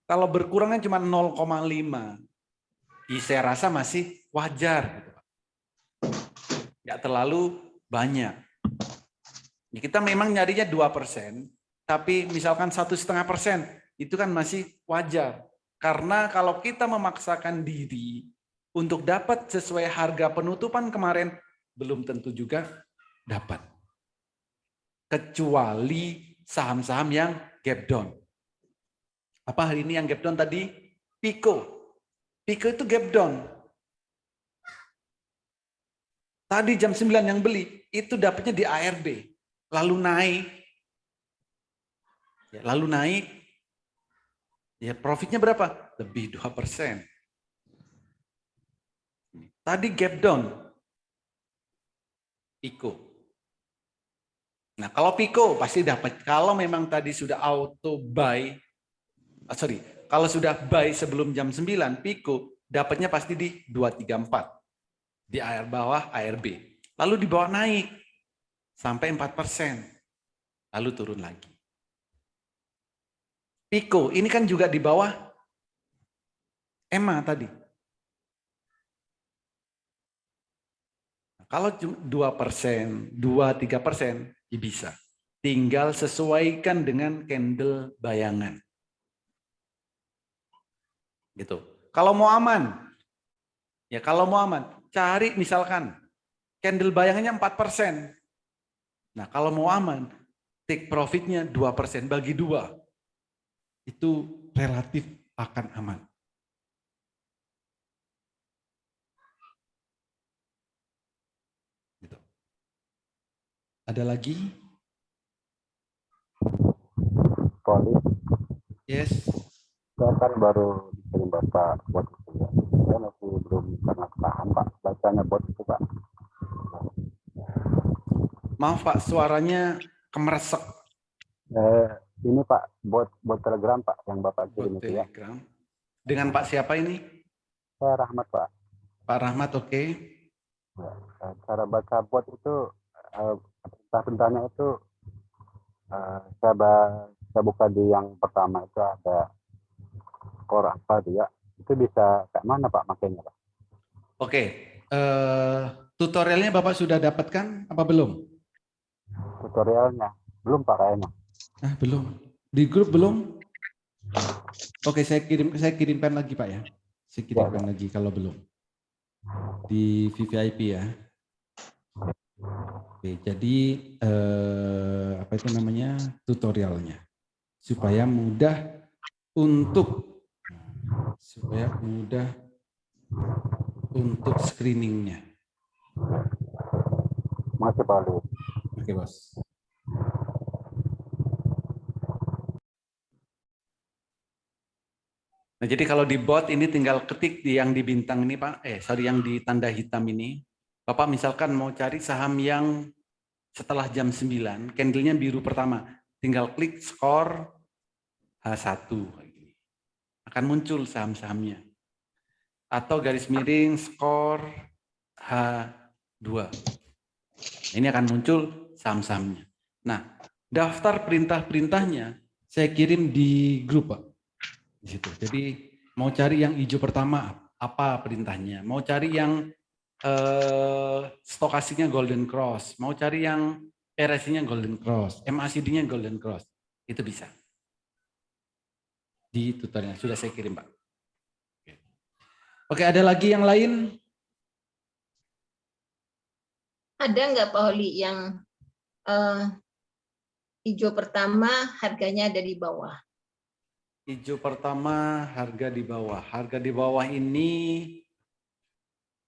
Kalau berkurangnya cuma 0,5, saya rasa masih wajar. Nggak terlalu banyak. Kita memang nyarinya 2%, tapi misalkan 1,5%, itu kan masih wajar. Karena kalau kita memaksakan diri untuk dapat sesuai harga penutupan kemarin, belum tentu juga dapat. Kecuali saham-saham yang gap down. Apa hari ini yang gap down tadi? Pico. Pico itu gap down. Tadi jam 9 yang beli, itu dapatnya di ARB. Lalu naik. Ya, lalu naik. Ya, profitnya berapa? Lebih 2%. Tadi gap down. Pico. Nah, kalau Pico pasti dapat. Kalau memang tadi sudah auto buy, kalau sudah buy sebelum jam 9, Pico dapatnya pasti di 234. Di air bawah ARB. Lalu di bawah naik sampai 4%. Lalu turun lagi. Pico, ini kan juga di bawah EMA tadi. Kalau 2%, 2-3%, ya bisa. Tinggal sesuaikan dengan candle bayangan. Gitu. Kalau mau aman, cari misalkan candle bayangannya 4%. Nah, kalau mau aman, take profitnya 2%, bagi 2. Itu relatif akan aman. Gitu. Ada lagi? Poli. Yes. Saya kan baru dikirim Bapak bot itu ya. Saya masih belum sangat paham Pak bacanya bot itu Pak. Maaf Pak, suaranya kemeresek. Ini Pak, bot Telegram Pak yang Bapak kirim itu ya. Telegram. Dengan Pak siapa ini? Saya Rahmat Pak. Pak Rahmat, oke. Ya, cara baca bot itu perintah-perintahnya itu saya buka di yang pertama itu ada core apa dia. Itu bisa kayak mana Pak makanya Pak? Oke. Tutorialnya Bapak sudah dapatkan apa belum? Tutorialnya belum Pak kayaknya. Belum. Di grup belum? Oke, saya kirimkan lagi Pak ya. Saya kirimkan lagi kalau belum. Di VVIP ya. Oke, jadi apa itu namanya? Tutorialnya. Supaya mudah untuk screeningnya. Masih Pak Ali. Oke, Bos. Nah, jadi kalau di bot ini tinggal ketik yang di bintang ini Pak, yang di tanda hitam ini. Bapak misalkan mau cari saham yang setelah jam 9, candlenya biru pertama. Tinggal klik skor H1. Akan muncul saham-sahamnya. Atau garis miring skor H2. Ini akan muncul saham-sahamnya. Nah, daftar perintah-perintahnya saya kirim di grup, Pak. Di situ. Jadi mau cari yang hijau pertama apa perintahnya? Mau cari yang stokastiknya Golden Cross, mau cari yang RSI-nya Golden Cross, MACD-nya Golden Cross, itu bisa. Di tutorialnya sudah saya kirim, Pak. Oke, ada lagi yang lain? Ada nggak Pak Holi yang hijau pertama harganya ada di bawah? Hijau pertama harga di bawah. Harga di bawah ini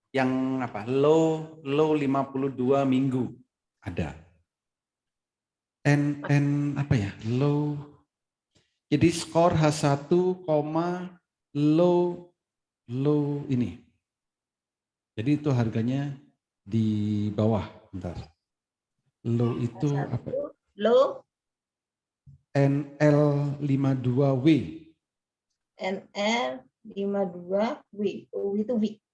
yang apa? Low 52 minggu ada. Apa ya? Low. Jadi skor H1, low ini. Jadi itu harganya di bawah. Bentar. Low itu H1, apa? Low NL52W. NL52W. Oh, itu week.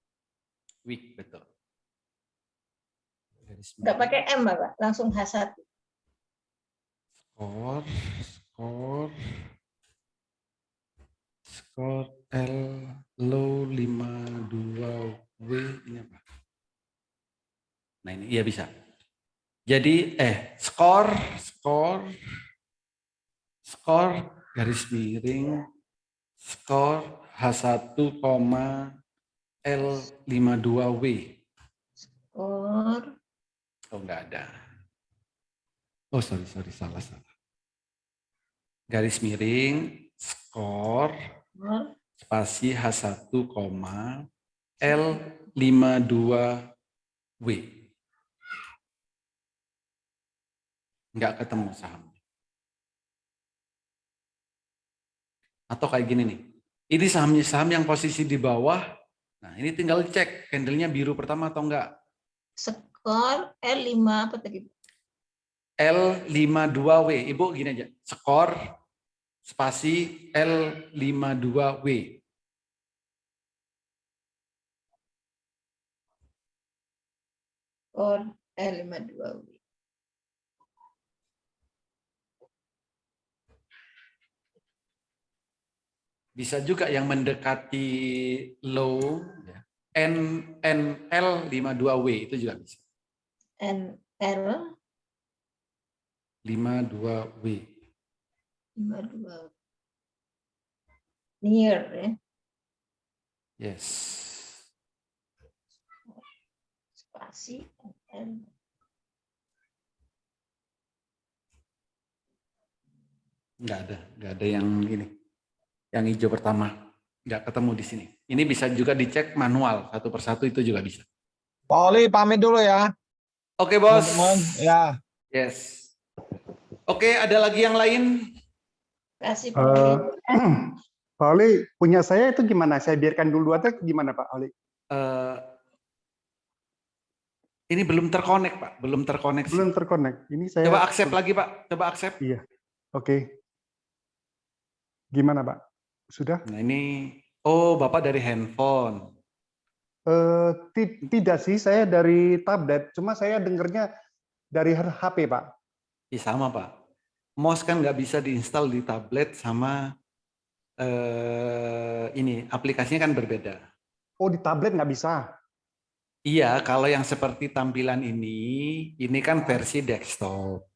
Week, betul. Nggak pakai M, Bapak, langsung H1. Skor L low 52W ini apa? Nah ini iya bisa. Jadi skor garis miring skor H1, L52W. Skor. Oh enggak ada. Oh sorry salah. Garis miring skor spasi H1, L52W. Enggak ketemu saham. Atau kayak gini nih. Ini saham yang posisi di bawah. Nah, ini tinggal cek candlenya biru pertama atau enggak. Skor L5 apa tadi? L52W. Ibu gini aja. Skor spasi L52W. Skor L52W. Bisa juga yang mendekati low ya. NL52W itu juga bisa. NL 52W. 52. Near ya. Yes. Spasi N. Enggak ada yang ini. Yang hijau pertama nggak ketemu di sini. Ini bisa juga dicek manual satu persatu itu juga bisa. Pak Oli pamit dulu ya. Oke bos. Teman-teman, ya. Yes. Oke, ada lagi yang lain? Kasih Pak Oli. Pak Oli, punya saya itu gimana? Saya biarkan dulu atau gimana Pak Oli? Ini belum terkonek Pak, belum terkoneksi. Belum terkonek. Ini saya. Coba accept lagi Pak, coba accept. Iya. Oke. Gimana Pak? Sudah? Nah ini, oh Bapak dari handphone. Tidak sih, saya dari tablet. Cuma saya dengarnya dari HP Pak. Iya sama Pak. Mouse kan nggak bisa diinstal di tablet sama ini aplikasinya kan berbeda. Oh di tablet nggak bisa? Iya, kalau yang seperti tampilan ini kan versi desktop.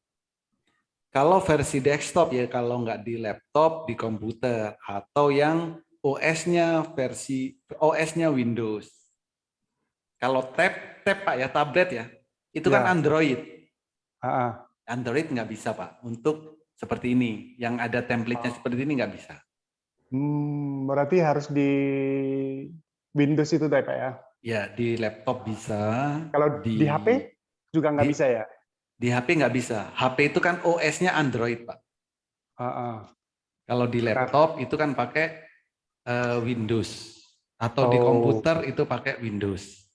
Kalau versi desktop ya kalau nggak di laptop, di komputer atau yang OS-nya Windows. Kalau tab Pak ya tablet ya, itu kan Android. Android nggak bisa Pak untuk seperti ini, yang ada template-nya seperti ini nggak bisa. Berarti harus di Windows itu Pak ya? Ya di laptop bisa. Kalau di HP juga nggak bisa ya? Di HP nggak bisa. HP itu kan OS-nya Android, Pak. Kalau di laptop itu kan pakai Windows. Atau di komputer itu pakai Windows.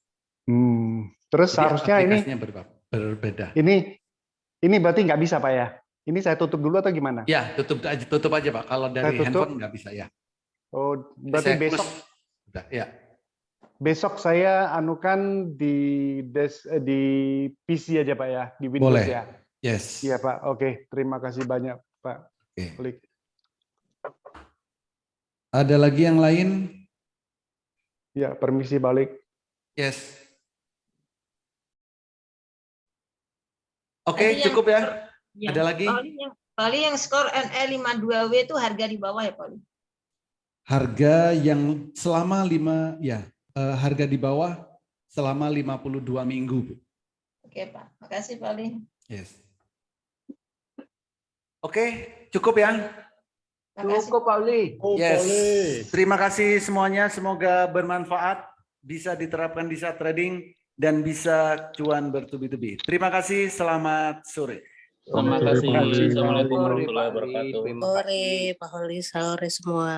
Terus jadi harusnya ini berbeda. Ini Ini berarti nggak bisa Pak ya? Ini saya tutup dulu atau gimana? Ya, tutup aja Pak. Kalau dari Saya tutup. handphone nggak bisa ya. Oh, berarti Saya besok close. Udah, ya. besok saya anukan di PC aja Pak ya, di Windows Boleh. ya. Yes. Iya Pak. Oke, terima kasih banyak Pak. Oke. Ada lagi yang lain? Ya, permisi balik. Yes. Oke, Tadi yang cukup ya. Ya, Ada lagi? Pak yang skor NE 52W itu harga di bawah ya Pak Oli? Harga yang selama harga di bawah selama 52 minggu, Bu. Oke Pak, makasih Pak Oli. Yes. Oke, cukup ya. Cukup Pak Oli. Yes. Terima kasih semuanya, semoga bermanfaat, bisa diterapkan di saat trading dan bisa cuan bertubi-tubi. Terima kasih, selamat sore. Terima kasih. Assalamualaikum warahmatullahi wabarakatuh. Sore Pak Oli, sore semua.